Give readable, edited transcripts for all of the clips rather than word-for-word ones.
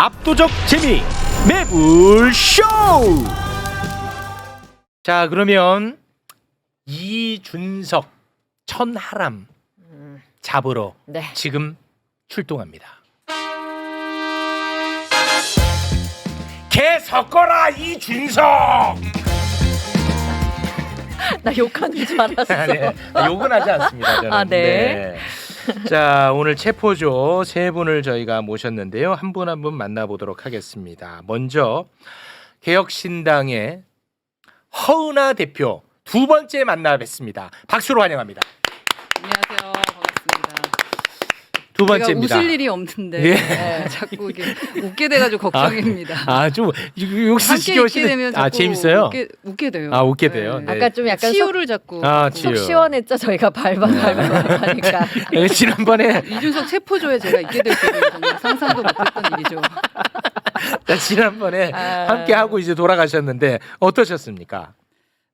압도적 재미 매불쇼. 자, 그러면 이준석 천하람 잡으러 네. 지금 출동합니다. 개 섞어라 이준석. 나 욕하는 줄 알았어. 네, 욕은 하지 않습니다. 저는. 아, 네. 자, 오늘 체포조 세 분을 저희가 모셨는데요. 한 분 한 분 만나보도록 하겠습니다. 먼저 개혁신당의 허은하 대표 두 번째 만나 뵙습니다. 박수로 환영합니다. 안녕하세요. 반갑습니다. 두 제가 번째입니다. 웃을 일이 없는데 예. 자꾸 이게 웃게 돼가지고 걱정입니다. 좀 욕심 함께 있게 시켜오시는. 되면 자꾸 재밌어요. 웃게 돼요. 아, 웃게 돼요. 네. 아까 좀 약간 치유를 자꾸. 속 시원했죠. 저희가 밟아가니까. 네, 지난번에 이준석 체포조에 제가 있게 될 줄은 정말 상상도 못했던 일이죠. 지난번에 함께 하고 이제 돌아가셨는데 어떠셨습니까?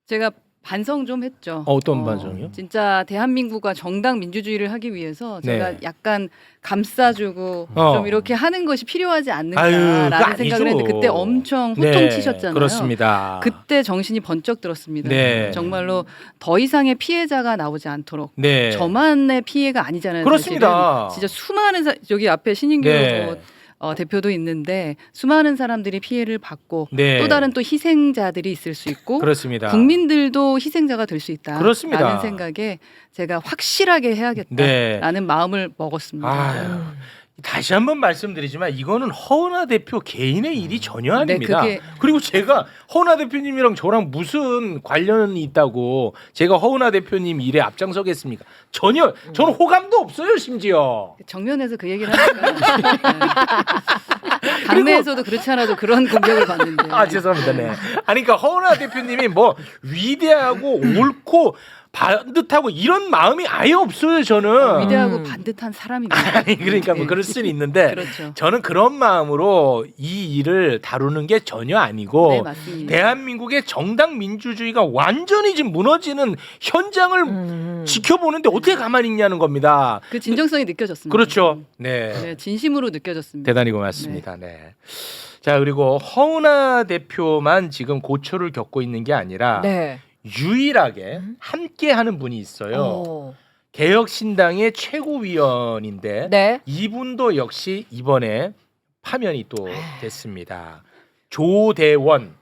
제가 반성 좀 했죠. 어떤 반성이요? 진짜 대한민국과 정당 민주주의를 하기 위해서 제가 네. 약간 감싸주고 좀 이렇게 하는 것이 필요하지 아유, 않는가라는 그거 생각을 아니죠. 했는데 그때 엄청 호통치셨잖아요. 그렇습니다. 그때 정신이 번쩍 들었습니다. 네. 정말로 더 이상의 피해자가 나오지 않도록 네. 저만의 피해가 아니잖아요. 그렇습니다. 사실은. 진짜 수많은 여기 앞에 신인규 네. 대표도 있는데 수많은 사람들이 피해를 받고 네. 또 다른 또 희생자들이 있을 수 있고 그렇습니다. 국민들도 희생자가 될 수 있다. 그렇습니다. 라는 생각에 제가 확실하게 해야겠다라는 네. 마음을 먹었습니다. 아유, 다시 한번 말씀드리지만 이거는 허은하 대표 개인의 일이 전혀 아닙니다. 그게- 그리고 제가 허은하 대표님이랑 저랑 무슨 관련이 있다고 제가 허은하 대표님 일에 앞장서겠습니까? 전혀 저는 호감도 없어요, 심지어. 정면에서 그 얘기를 하니까 당내에서도 그렇지 않아도 그런 공격을 받는데 아, 죄송합니다. 네. 아니 그러니까 허은하 대표님이 뭐 위대하고 옳고 반듯하고 이런 마음이 아예 없어요, 저는. 위대하고 반듯한 사람입니다. 아니 그러니까 뭐 그럴 수는 있는데 그렇죠. 저는 그런 마음으로 이 일을 다루는 게 전혀 아니고 네, 맞습니다. 대한민국의 정당 민주주의가 완전히 지금 무너지는 현장을 지켜보는데 어떻게 가만히 있냐는 겁니다. 그 진정성이 느껴졌습니다. 그렇죠. 네. 네, 진심으로 느껴졌습니다. 대단히 고맙습니다. 네. 자, 그리고 허은하 대표만 지금 고초를 겪고 있는 게 아니라 네. 유일하게 함께 하는 분이 있어요. 오. 개혁신당의 최고위원인데 네. 이분도 역시 이번에 파면이 또 됐습니다. 조대원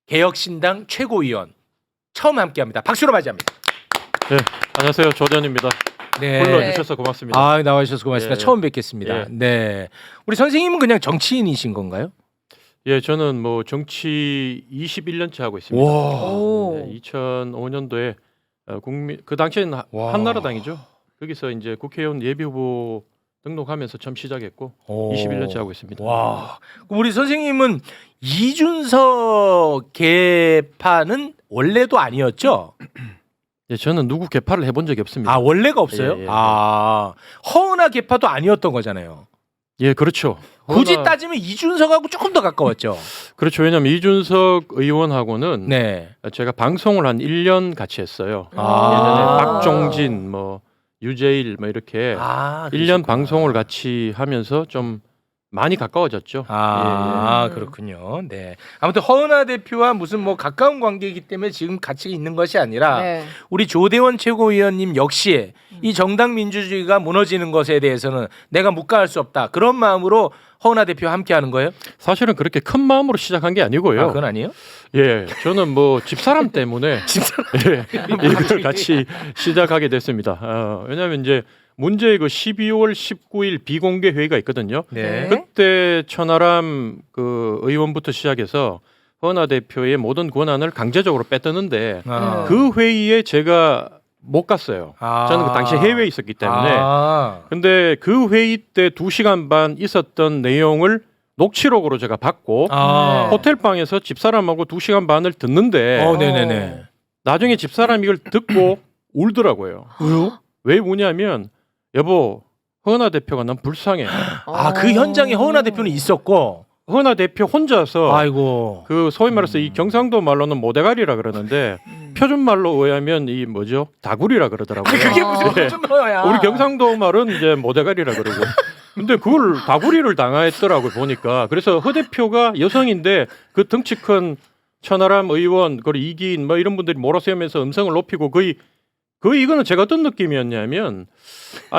개혁신당 최고위원 처음 함께합니다. 박수로 맞이합니다. 네, 안녕하세요. 조전입니다. 네. 불러주셔서 고맙습니다. 아, 나와주셔서 고맙습니다. 예. 처음 뵙겠습니다. 예. 네. 우리 선생님은 그냥 정치인이신 건가요? 예, 저는 뭐 정치 21년째 하고 있습니다. 와. 오. 네, 2005년도에 국민 그 당시에는 와. 한나라당이죠. 거기서 이제 국회의원 예비 후보 등록하면서 처음 시작했고 21년째 하고 있습니다. 와. 그럼 우리 선생님은 이준석 개파는 원래도 아니었죠? 예, 저는 누구 개파를 해본 적이 없습니다. 아, 원래가 없어요? 예, 예. 아, 허은하 개파도 아니었던 거잖아요. 예, 그렇죠. 굳이 허은하- 따지면 이준석하고 조금 더 가까웠죠. 그렇죠. 왜냐하면 이준석 의원하고는 네. 제가 방송을 한 1년 같이 했어요. 아. 예전에 박종진, 뭐 유재일 뭐 이렇게 아, 1년 그러셨구나. 방송을 같이 하면서 좀 많이 가까워졌죠. 아, 예, 그렇군요. 네. 아무튼 허은하 대표와 무슨 뭐 가까운 관계이기 때문에 지금 같이 있는 것이 아니라 네. 우리 조대원 최고위원님 역시 이 정당 민주주의가 무너지는 것에 대해서는 내가 묵과할 수 없다. 그런 마음으로 허은하 대표와 함께 하는 거예요? 사실은 그렇게 큰 마음으로 시작한 게 아니고요. 아, 그건 아니에요? 예, 저는 뭐 집사람 때문에 예, 이걸 같이 시작하게 됐습니다. 왜냐하면 이제 문제의 그 12월 19일 비공개 회의가 있거든요. 네. 그때 천하람 그 의원부터 시작해서 허은하 대표의 모든 권한을 강제적으로 뺐었는데 아. 그 회의에 제가 못 갔어요. 아. 저는 그 당시 해외에 있었기 때문에. 아. 근데 그 회의 때 2시간 반 있었던 내용을 녹취록으로 제가 받고 아. 호텔방에서 집사람하고 2시간 반을 듣는데 네네네. 나중에 집사람이 이걸 듣고 울더라고요. 왜요? 왜 우냐면 여보 허은하 대표가 난 불쌍해. 아, 그 현장에 허은하 대표는 있었고. 허은하 대표 혼자서 아이고. 그 소위 말해서 이 경상도 말로는 모대가리라 그러는데 표준 말로 의하면 이 뭐죠? 다구리라 그러더라고요. 그게 무슨 네. 무슨 거야? 우리 경상도 말은 이제 모대가리라 그러고 근데 그걸 다구리를 당했더라고 보니까. 그래서 허 대표가 여성인데 그 덩치 큰 천하람 의원 그리고 이기인 뭐 이런 분들이 몰아세우면서 음성을 높이고 거의 이거는 제가 어떤 느낌이었냐면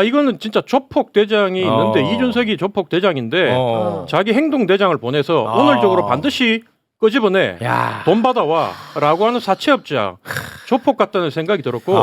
이거는 진짜 조폭 대장이 있는데 이준석이 조폭 대장인데 자기 행동 대장을 보내서 오늘적으로 반드시 끄집어내 야. 돈 받아와라고 하는 사채업자 조폭 같다는 생각이 들었고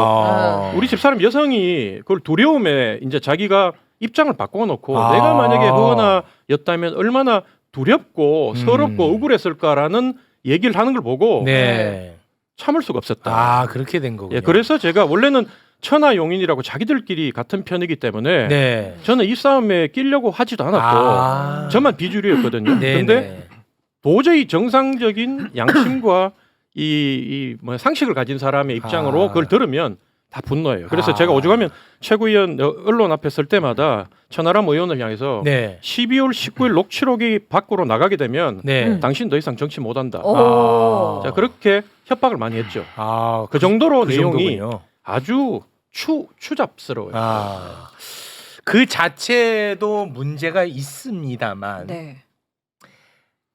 우리 집사람 여성이 그걸 두려움에 이제 자기가 입장을 바꿔놓고 내가 만약에 허은아였다면 얼마나 두렵고 서럽고 억울했을까라는 얘기를 하는 걸 보고 네. 참을 수가 없었다. 그렇게 된 거군요. 예, 그래서 제가 원래는 천하용인이라고 자기들끼리 같은 편이기 때문에 네. 저는 이 싸움에 끼려고 하지도 않았고 저만 비주류였거든요. 네, 근데 네. 도저히 정상적인 양심과 뭐 상식을 가진 사람의 입장으로 그걸 들으면 다 분노해요. 그래서 제가 오죽하면 최고위원 언론 앞에 설 때마다 천하람 의원을 향해서 네. 12월 19일 녹취록이 밖으로 나가게 되면 네. 당신 더 이상 정치 못한다. 오. 자, 그렇게 협박을 많이 했죠. 그 그 정도로 그 내용이 정도군요. 아주 추잡스러워요. 그 자체도 문제가 있습니다만 네.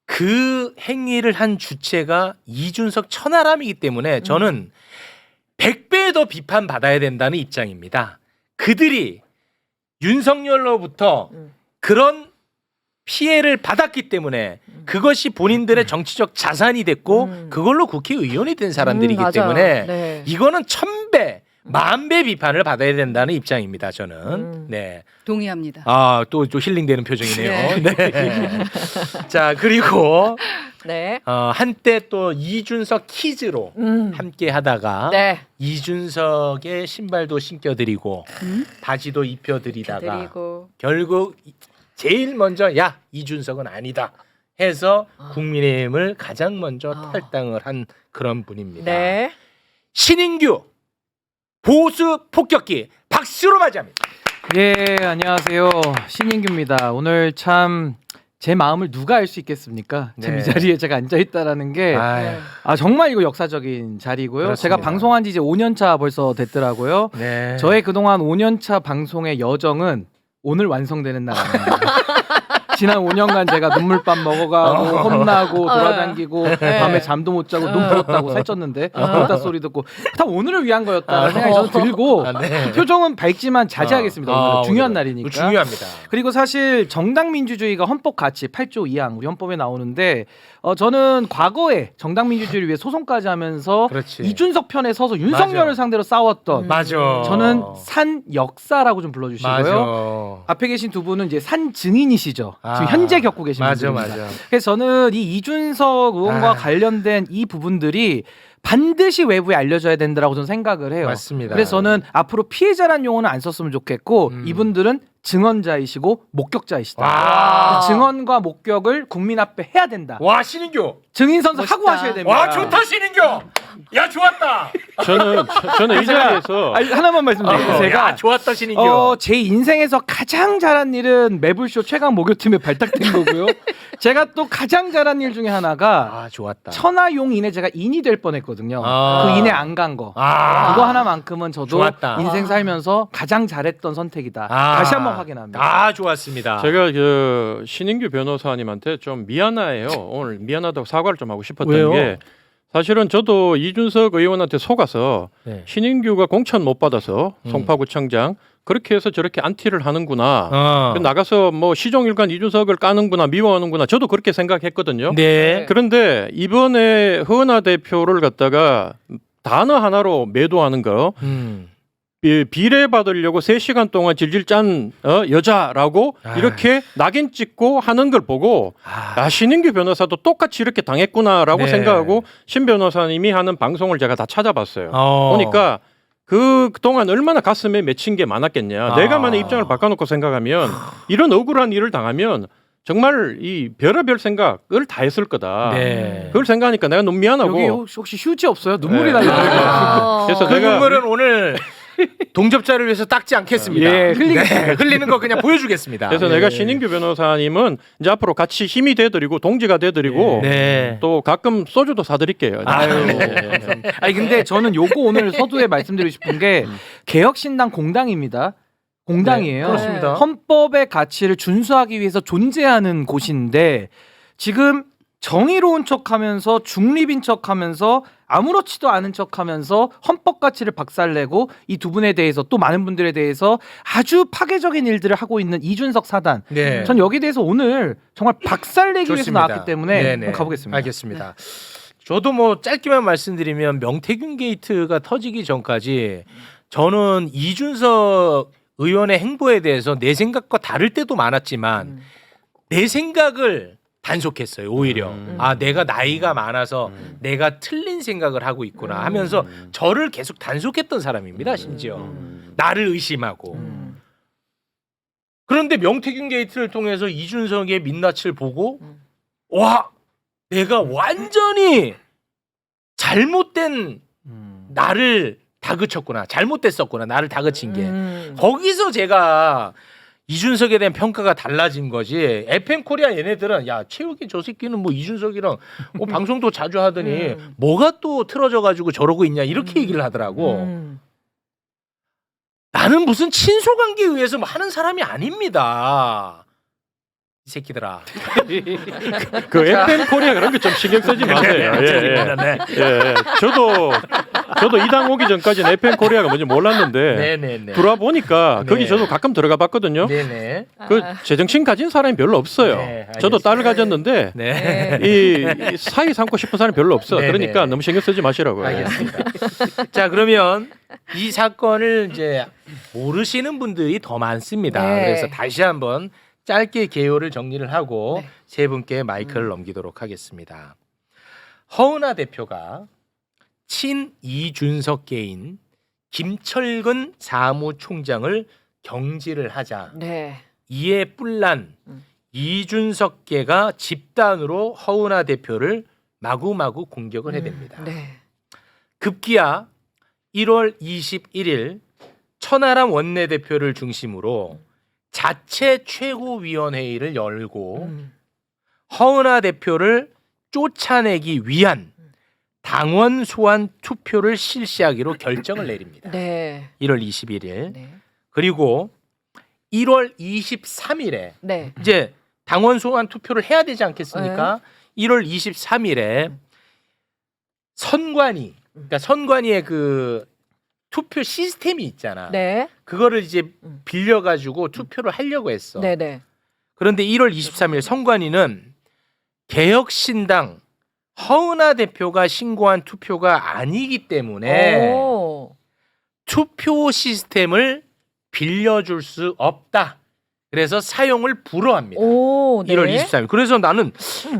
그 행위를 한 주체가 이준석 천하람이기 때문에 저는 100배 더 비판받아야 된다는 입장입니다. 그들이 윤석열로부터 그런 피해를 받았기 때문에 그것이 본인들의 정치적 자산이 됐고 그걸로 국회의원이 된 사람들이기 맞아요. 때문에 네. 이거는 1000배, 10,000배 비판을 받아야 된다는 입장입니다. 저는. 네. 동의합니다. 또 힐링되는 표정이네요. 네. 네. 자, 그리고 네. 한때 또 이준석 키즈로 함께 하다가 네. 이준석의 신발도 신겨드리고 바지도 입혀드리다가 드리고. 결국 제일 먼저 야 이준석은 아니다 해서 국민의힘을 가장 먼저 탈당을 한 그런 분입니다. 네. 신인규 보수 폭격기 박수로 맞이합니다. 예, 안녕하세요. 신인규입니다. 오늘 참 제 마음을 누가 알 수 있겠습니까? 네. 지금 이 자리에 제가 앉아 있다라는 게 아유, 정말 이거 역사적인 자리고요. 그렇습니다. 제가 방송한 지 이제 5년 차 벌써 됐더라고요. 네. 저의 그동안 5년 차 방송의 여정은 오늘 완성되는 날 아닙니다. 지난 5년간 제가 눈물밥 먹어가고 혼나고 돌아다니고 밤에 잠도 못 자고 눈 부었다고 살쪘는데 그렇다 소리 듣고 다 오늘을 위한 거였다는 생각이 저는 들고 네. 표정은 밝지만 자제하겠습니다. 오늘은 중요한 날이니까. 중요합니다. 그리고 사실 정당 민주주의가 헌법 가치 8조 2항 우리 헌법에 나오는데 저는 과거에 정당 민주주의를 위해 소송까지 하면서 그렇지. 이준석 편에 서서 윤석열을 맞아. 상대로 싸웠던 맞아. 저는 산 역사라고 좀 불러주시고요. 맞아. 앞에 계신 두 분은 이제 산 증인이시죠. 지금 현재 겪고 계신 맞아, 분들입니다. 맞아. 그래서 저는 이 이준석 의원과 관련된 이 부분들이 반드시 외부에 알려져야 된다라고 저는 생각을 해요. 맞습니다. 그래서 저는 앞으로 피해자란 용어는 안 썼으면 좋겠고 이분들은 증언자이시고 목격자이시다. 와. 증언과 목격을 국민 앞에 해야 된다. 와 신인규. 증인 선서 멋있다. 하고 하셔야 됩니다. 와 좋다 신인규. 야 좋았다. 저는 이 자리에서 하나만 말씀드릴게요. 제가 야 좋았다 신인규. 제 인생에서 가장 잘한 일은 매불쇼 최강 목요팀에 발탁된 거고요. 제가 또 가장 잘한 일 중에 하나가 좋았다. 천하용인에 제가 인이 될 뻔했거든요. 그 인에 안 간 거. 그거 하나만큼은 저도 좋았다. 인생 살면서 가장 잘했던 선택이다. 다시 한번 확인합니다. 좋았습니다. 제가 신인규 변호사님한테 좀 미안해요. 오늘 미안하다고 사과를 좀 하고 싶었던 왜요? 게 사실은 저도 이준석 의원한테 속아서 네. 신인규가 공천 못 받아서 송파구청장 그렇게 해서 저렇게 안티를 하는구나. 나가서 뭐 시종일관 이준석을 까는구나 미워하는구나. 저도 그렇게 생각했거든요. 네. 그런데 이번에 허은하 대표를 갖다가 단어 하나로 매도하는 거 비례 받으려고 3시간 동안 질질 짠 여자라고 이렇게 낙인 찍고 하는 걸 보고 신인규 변호사도 똑같이 이렇게 당했구나라고 네. 생각하고 신 변호사님이 하는 방송을 제가 다 찾아봤어요. 보니까 그동안 얼마나 가슴에 맺힌 게 많았겠냐. 내가 만약 입장을 바꿔놓고 생각하면 이런 억울한 일을 당하면 정말 이 별의별 생각을 다 했을 거다. 네. 그걸 생각하니까 내가 너무 미안하고 여기 혹시 휴지 없어요? 눈물이 네. 나요. 그래서 그 내가 눈물은 오늘 동접자를 위해서 닦지 않겠습니다. 예, 흘리겠습니다. 네, 흘리는 거 그냥 보여주겠습니다. 그래서 내가 신인규 변호사님은 이제 앞으로 같이 힘이 돼드리고 동지가 돼드리고 네. 또 가끔 소주도 사드릴게요. 아니 근데 저는 요거 오늘 서두에 말씀드리고 싶은 게 개혁신당 공당입니다. 공당이에요. 네, 그렇습니다. 헌법의 가치를 준수하기 위해서 존재하는 곳인데 지금 정의로운 척하면서 중립인 척하면서 아무렇지도 않은 척하면서 헌법 가치를 박살내고 이 두 분에 대해서 또 많은 분들에 대해서 아주 파괴적인 일들을 하고 있는 이준석 사단. 네. 전 여기에 대해서 오늘 정말 박살내기 위해서 좋습니다. 나왔기 때문에 네네. 한번 가보겠습니다. 알겠습니다. 저도 뭐 짧게만 말씀드리면 명태균 게이트가 터지기 전까지 저는 이준석 의원의 행보에 대해서 내 생각과 다를 때도 많았지만 내 생각을 단속했어요. 오히려 아 내가 나이가 많아서 내가 틀린 생각을 하고 있구나 하면서 저를 계속 단속했던 사람입니다. 심지어 나를 의심하고 그런데 명태균 게이트를 통해서 이준석의 민낯을 보고 와 내가 완전히 잘못된 나를 다그쳤구나. 잘못됐었구나. 나를 다그친 게. 거기서 제가 이준석에 대한 평가가 달라진 거지. FM 코리아 얘네들은 야 최욱이 저 새끼는 뭐 이준석이랑 뭐 방송도 자주 하더니 뭐가 또 틀어져 가지고 저러고 있냐 이렇게 얘기를 하더라고. 나는 무슨 친소관계에 의해서 뭐 하는 사람이 아닙니다. 이 새끼들아. 그 FM 코리아 그런 거 좀 신경 쓰지 마세요. 네. 예. 저도 이 당 오기 전까지는 FM 코리아가 뭔지 몰랐는데 네네네. 들어와 보니까 거기 네. 저도 가끔 들어가 봤거든요. 네네. 그 제정신 가진 사람이 별로 없어요. 네, 저도 알겠습니다. 딸을 가졌는데 네. 이 사이 삼고 싶은 사람이 별로 없어. 네, 그러니까 네. 너무 신경 쓰지 마시라고요. 알겠습니다. 자 그러면 이 사건을 이제 모르시는 분들이 더 많습니다. 네. 그래서 다시 한번 짧게 개요를 정리를 하고 네. 세 분께 마이크를 넘기도록 하겠습니다. 허은하 대표가 친 이준석계인 김철근 사무총장을 경질을 하자 네. 이에 뿔난 이준석계가 집단으로 허은하 대표를 마구마구 공격을 해댑니다. 네. 급기야 1월 21일 천하람 원내대표를 중심으로 자체 최고위원회의를 열고 허은하 대표를 쫓아내기 위한 당원 소환 투표를 실시하기로 결정을 내립니다. 네. 1월 21일. 네. 그리고 1월 23일에 네. 이제 당원 소환 투표를 해야 되지 않겠습니까? 1월 23일에 선관위, 그러니까 선관위의 그 투표 시스템이 있잖아. 네. 그거를 이제 빌려가지고 투표를 하려고 했어. 네. 네. 그런데 1월 23일 선관위는 개혁신당 허은하 대표가 신고한 투표가 아니기 때문에 오. 투표 시스템을 빌려줄 수 없다. 그래서 사용을 불허합니다. 오. 네. 1월 23일. 그래서 나는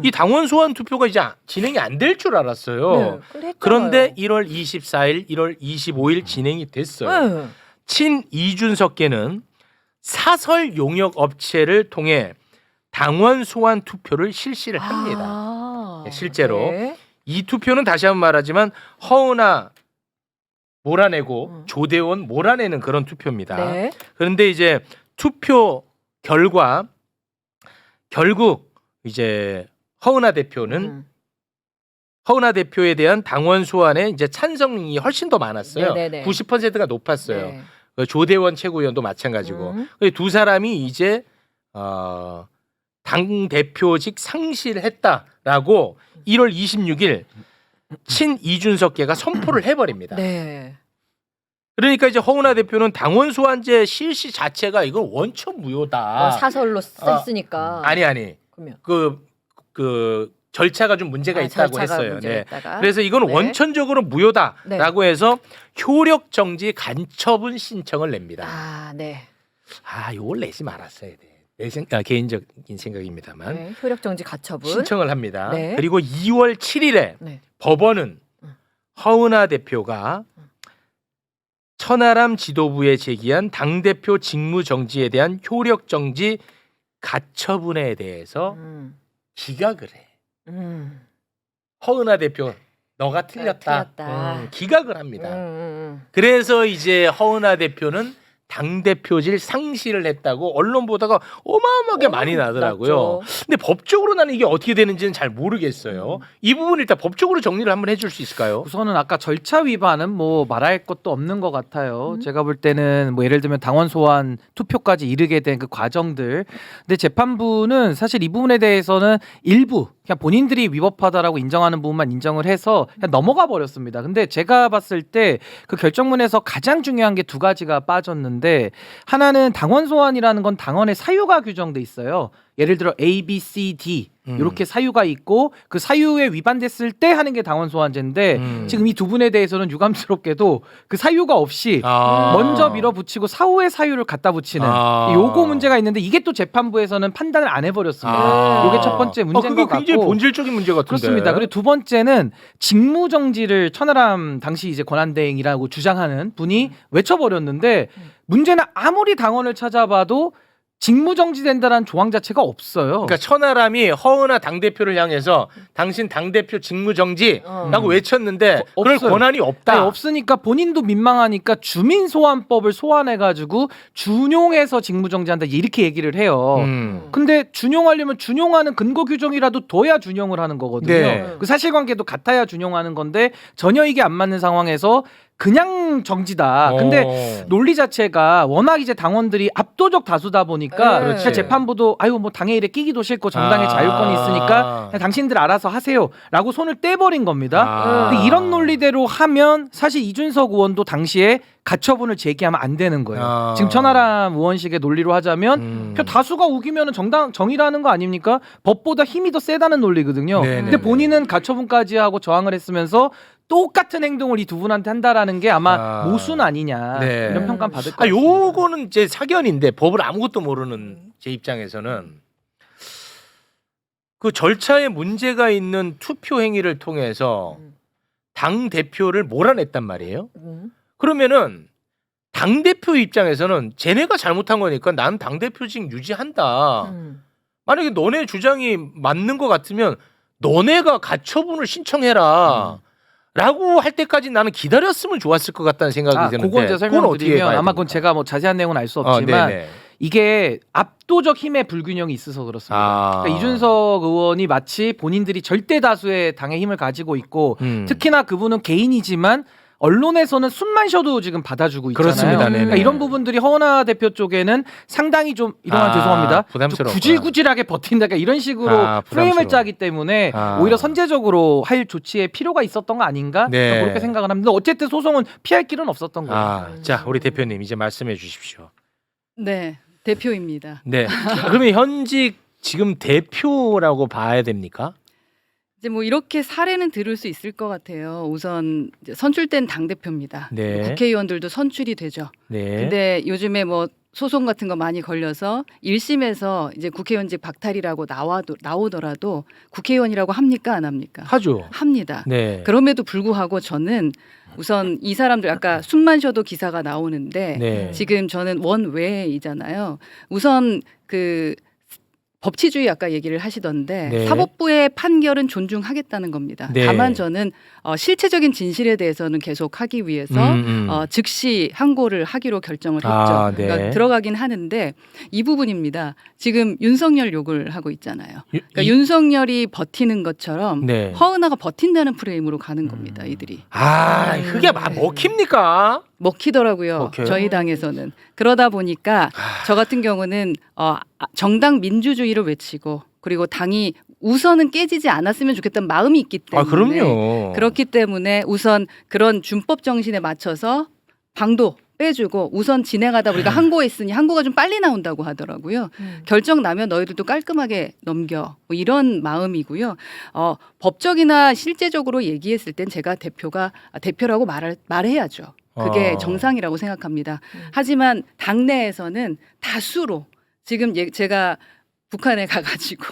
이 당원 소환 투표가 이제 진행이 안 될 줄 알았어요. 네. 근데 했잖아요. 그런데 1월 24일, 1월 25일 진행이 됐어요. 네. 친 이준석계는 사설 용역 업체를 통해 당원 소환 투표를 실시를 합니다. 아, 실제로 네. 이 투표는 다시 한번 말하지만 허은하 몰아내고 조대원 몰아내는 그런 투표입니다. 네. 그런데 이제 투표 결과 결국 이제 허은하 대표는 허은하 대표에 대한 당원 소환에 이제 찬성이 훨씬 더 많았어요. 네네네. 90%가 높았어요. 네. 그 조대원 최고위원도 마찬가지고 두 사람이 이제 당 대표직 상실했다라고 1월 26일 친 이준석계가 선포를 해버립니다. 네. 그러니까 이제 허은하 대표는 당원 소환제 실시 자체가 이건 원천 무효다. 사설로 썼으니까. 아니 그러면. 그 절차가 좀 문제가 있다고 절차가 했어요. 문제가 네. 있다가. 그래서 이건 네. 원천적으로 무효다라고 해서 효력 정지 간처분 신청을 냅니다. 아, 네. 이걸 내지 말았어야 돼. 내 개인적인 생각입니다만 네. 효력 정지 가처분. 신청을 합니다. 네. 그리고 2월 7일에 네. 법원은 허은하 대표가 천하람 지도부에 제기한 당대표 직무 정지에 대한 효력 정지 가처분에 대해서 기각을 해. 허은하 대표 너가 틀렸다. 틀렸다. 기각을 합니다. 그래서 이제 허은하 대표는 당대표질 상실을 했다고 언론 보다가 어마어마하게 많이 나더라고요. 났죠. 근데 법적으로 나는 이게 어떻게 되는지는 잘 모르겠어요. 이 부분 일단 법적으로 정리를 한번 해줄 수 있을까요? 우선은 아까 절차 위반은 뭐 말할 것도 없는 것 같아요. 제가 볼 때는 뭐 예를 들면 당원 소환 투표까지 이르게 된 그 과정들. 근데 재판부는 사실 이 부분에 대해서는 일부 그냥 본인들이 위법하다라고 인정하는 부분만 인정을 해서 그냥 넘어가 버렸습니다. 근데 제가 봤을 때 그 결정문에서 가장 중요한 게 두 가지가 빠졌는데 하나는 당원 소환이라는 건 당원의 사유가 규정돼 있어요. 예를 들어 A, B, C, D 이렇게 사유가 있고 그 사유에 위반됐을 때 하는 게 당원 소환제인데 지금 이 두 분에 대해서는 유감스럽게도 그 사유가 없이 먼저 밀어붙이고 사후에 사유를 갖다 붙이는 요거 문제가 있는데 이게 또 재판부에서는 판단을 안 해버렸습니다. 요게 첫 번째 문제인 그게 것 굉장히 같고 본질적인 문제 같은데. 그렇습니다. 그리고 두 번째는 직무정지를 천하람 당시 이제 권한대행이라고 주장하는 분이 외쳐버렸는데 문제는 아무리 당원을 찾아봐도 직무정지된다는 조항 자체가 없어요. 그러니까 천하람이 허은하 당대표를 향해서 당신 당대표 직무정지라고 외쳤는데 그럴 없어요. 권한이 없다. 아니, 없으니까 본인도 민망하니까 주민소환법을 소환해가지고 준용해서 직무정지한다 이렇게 얘기를 해요. 근데 준용하려면 준용하는 근거 규정이라도 둬야 준용을 하는 거거든요. 네. 그 사실관계도 같아야 준용하는 건데 전혀 이게 안 맞는 상황에서 그냥 정지다. 근데 논리 자체가 워낙 이제 당원들이 압도적 다수다 보니까 그렇지. 그냥 재판부도 아유 뭐 당의 일에 끼기도 싫고 정당의 자율권이 있으니까 그냥 당신들 알아서 하세요라고 손을 떼버린 겁니다. 근데 이런 논리대로 하면 사실 이준석 의원도 당시에 가처분을 제기하면 안 되는 거예요. 지금 천하람 의원식의 논리로 하자면 표 다수가 우기면은 정의라는 거 아닙니까? 법보다 힘이 더 세다는 논리거든요. 네네네. 근데 본인은 가처분까지 하고 저항을 했으면서 똑같은 행동을 이 두 분한테 한다라는 게 아마 모순 아니냐 네. 이런 평가 받을 것 같습니다. 요거는 제 사견인데 법을 아무것도 모르는 제 입장에서는 그 절차에 문제가 있는 투표 행위를 통해서 당 대표를 몰아냈단 말이에요. 그러면은 당 대표 입장에서는 쟤네가 잘못한 거니까 난 당 대표직 유지한다. 만약에 너네 주장이 맞는 것 같으면 너네가 가처분을 신청해라. 라고 할 때까지 나는 기다렸으면 좋았을 것 같다는 생각이 드는데 그건 제가 설명드리면 봐야 아마 그건 됩니까? 제가 뭐 자세한 내용은 알 수 없지만 네네. 이게 압도적 힘의 불균형이 있어서 그렇습니다. 그러니까 이준석 의원이 마치 본인들이 절대 다수의 당의 힘을 가지고 있고 특히나 그분은 개인이지만 언론에서는 숨만 쉬어도 지금 받아주고 있잖아요. 그렇습니다. 네네. 그러니까 이런 부분들이 허은하 대표 쪽에는 상당히 좀 이동안 죄송합니다. 부담스럽구나. 좀 구질구질하게 버틴다. 그러니까 이런 식으로 부담스러워. 프레임을 짜기 때문에 오히려 선제적으로 할 조치에 필요가 있었던 거 아닌가? 네. 그렇게 생각을 합니다. 어쨌든 소송은 피할 길은 없었던 거예요. 자, 우리 대표님 이제 말씀해 주십시오. 네, 대표입니다. 네. 그러면 현직 지금 대표라고 봐야 됩니까? 이제 뭐 이렇게 사례는 들을 수 있을 것 같아요. 우선 이제 선출된 당 대표입니다. 네. 국회의원들도 선출이 되죠. 네. 근데 요즘에 뭐 소송 같은 거 많이 걸려서 1심에서 이제 국회의원직 박탈이라고 나오더라도 국회의원이라고 합니까 안 합니까? 하죠. 합니다. 네. 그럼에도 불구하고 저는 우선 이 사람들 아까 숨만 쉬어도 기사가 나오는데 네. 지금 저는 원외이잖아요. 우선 그 법치주의 아까 얘기를 하시던데 네. 사법부의 판결은 존중하겠다는 겁니다. 네. 다만 저는 실체적인 진실에 대해서는 계속 하기 위해서 즉시 항고를 하기로 결정을 했죠. 네. 그러니까 들어가긴 하는데 이 부분입니다. 지금 윤석열 욕을 하고 있잖아요. 그러니까 윤석열이 버티는 것처럼 네. 허은하가 버틴다는 프레임으로 가는 겁니다. 이들이. 그게 먹힙니까? 먹히더라고요. 먹혀요? 저희 당에서는. 그러다 보니까 저 같은 경우는 정당 민주주의를 외치고 그리고 당이 우선은 깨지지 않았으면 좋겠다는 마음이 있기 때문에 그럼요. 그렇기 때문에 우선 그런 준법 정신에 맞춰서 방도 빼주고 우선 진행하다 보니까 항고했으니 항고가 좀 빨리 나온다고 하더라고요. 결정 나면 너희들도 깔끔하게 넘겨 뭐 이런 마음이고요. 법적이나 실제적으로 얘기했을 땐 제가 대표라고 말해야죠. 그게 정상이라고 생각합니다. 하지만 당내에서는 다수로 지금 제가 북한에 가가지고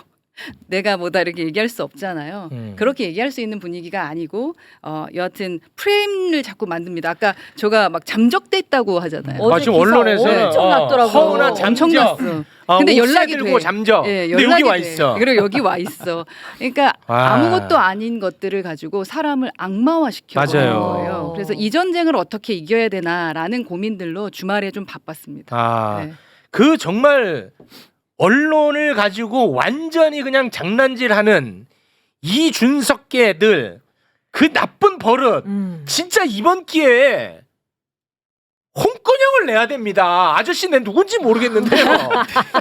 내가 뭐다 이렇게 얘기할 수 없잖아요. 그렇게 얘기할 수 있는 분위기가 아니고 여하튼 프레임을 자꾸 만듭니다. 아까 제가 막 잠적돼 있다고 하잖아요. 어제 지금 기사 언론에서는 엄청 났더라고. 허은아 잠적. 엄청났어. 근데 연락이 들고 돼. 잠적. 예, 근데 연락이 여기 와 돼. 있어. 그리고 여기 와 있어. 그러니까 와. 아무것도 아닌 것들을 가지고 사람을 악마화시켜 버리는 맞아요. 거예요. 그래서 이 전쟁을 어떻게 이겨야 되나라는 고민들로 주말에 좀 바빴습니다. 아, 네. 그 정말 언론을 가지고 완전히 그냥 장난질하는 이준석계들 그 나쁜 버릇 진짜 이번 기회에 홍건영을 내야 됩니다. 아저씨 내 누군지 모르겠는데요.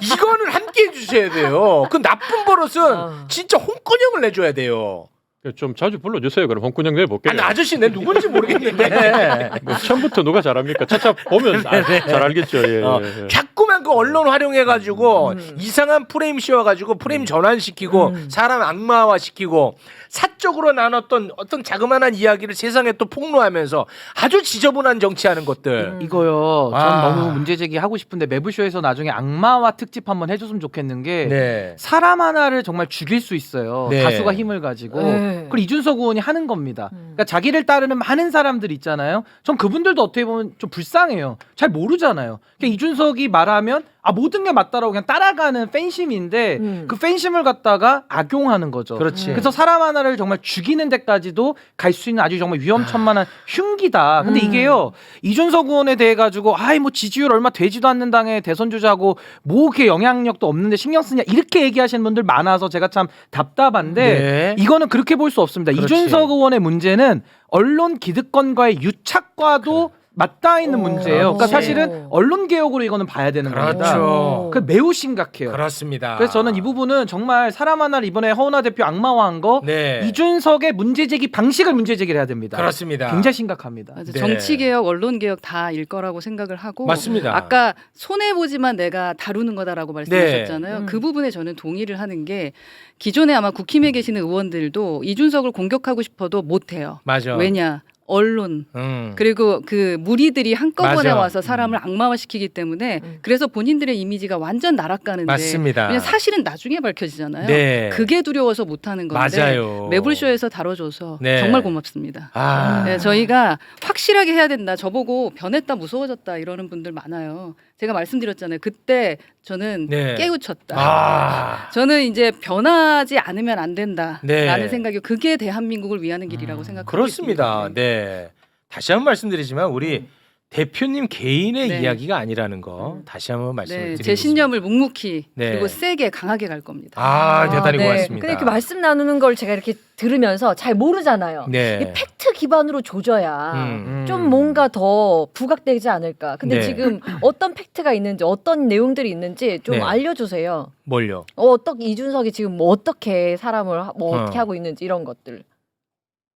이거는 함께 해주셔야 돼요. 그 나쁜 버릇은 진짜 홍건영을 내줘야 돼요. 좀 자주 불러주세요. 그럼 홍군형 내볼게요. 아니 아저씨 내 누군지 모르겠는데 뭐 처음부터 누가 잘합니까? 차차 보면 잘 알겠죠. 예, 예, 예. 자꾸만 그 언론 활용해가지고 이상한 프레임 씌워가지고 프레임 전환시키고 사람 악마화시키고 사적으로 나눴던 어떤 자그마한 이야기를 세상에 또 폭로하면서 아주 지저분한 정치하는 것들. 이거요. 전 아. 너무 문제 제기하고 싶은데 매부쇼에서 나중에 악마와 특집 한번 해줬으면 좋겠는 게 네. 사람 하나를 정말 죽일 수 있어요. 네. 다수가 힘을 가지고. 네. 그걸 이준석 의원이 하는 겁니다. 그러니까 자기를 따르는 많은 사람들 있잖아요. 전 그분들도 어떻게 보면 좀 불쌍해요. 잘 모르잖아요. 그러니까 이준석이 말하면 모든 게 맞다라고 그냥 따라가는 팬심인데 그 팬심을 갖다가 악용하는 거죠. 그렇지. 그래서 사람 하나를 정말 죽이는 데까지도 갈 수 있는 아주 정말 위험천만한 흉기다. 근데 이게요 이준석 의원에 대해 가지고 뭐 지지율 얼마 되지도 않는 당의 대선 주자고 뭐 이렇게 영향력도 없는데 신경 쓰냐 이렇게 얘기하시는 분들 많아서 제가 참 답답한데 네. 이거는 그렇게 볼 수 없습니다. 그렇지. 이준석 의원의 문제는 언론 기득권과의 유착과도 맞닿아 있는 문제예요. 그러니까 그렇지. 사실은 언론 개혁으로 이거는 봐야 되는 겁니다. 그렇죠. 그 매우 심각해요. 그렇습니다. 그래서 저는 이 부분은 정말 사람 하나를 이번에 허은하 대표 악마화한 거 네. 이준석의 문제제기 방식을 문제제기를 해야 됩니다. 그렇습니다. 굉장히 심각합니다. 맞아. 네. 정치개혁, 언론개혁 다일 거라고 생각을 하고 맞습니다. 아까 손해보지만 내가 다루는 거다라고 말씀하셨잖아요. 네. 그 부분에 저는 동의를 하는 게 기존에 아마 국힘에 계시는 의원들도 이준석을 공격하고 싶어도 못해요. 맞아. 왜냐? 언론 음. 그리고 그 무리들이 한꺼번에 맞아. 와서 사람을 악마화시키기 때문에 그래서 본인들의 이미지가 완전 나락가는데 맞습니다. 왜냐면 사실은 나중에 밝혀지잖아요. 네. 그게 두려워서 못하는 건데 맞아요. 매불쇼에서 다뤄줘서 네. 정말 고맙습니다. 아. 네, 저희가 확실하게 해야 된다. 저보고 변했다, 무서워졌다 이러는 분들 많아요. 제가 말씀드렸잖아요. 그때 저는 네. 깨우쳤다. 아. 저는 이제 변하지 않으면 안 된다라는 네. 생각이 그게 대한민국을 위하는 길이라고 생각하고 그렇습니다. 있습니다. 네. 다시 한번 말씀드리지만 우리 대표님 개인의 네. 이야기가 아니라는 거 다시 한번 말씀을 네, 드리고 제 신념을 묵묵히 네. 그리고 세게 강하게 갈 겁니다. 아, 대단히 네. 고맙습니다. 근데 이렇게 말씀 나누는 걸 제가 이렇게 들으면서 잘 모르잖아요. 네. 이 팩트 기반으로 조져야 음. 좀 뭔가 더 부각되지 않을까. 근데 네. 지금 어떤 팩트가 있는지 어떤 내용들이 있는지 좀 네. 알려주세요. 뭘요? 어떻게 이준석이 지금 뭐 어떻게 사람을 뭐 어떻게 어. 하고 있는지 이런 것들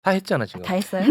다 했잖아 지금. 다 했어요.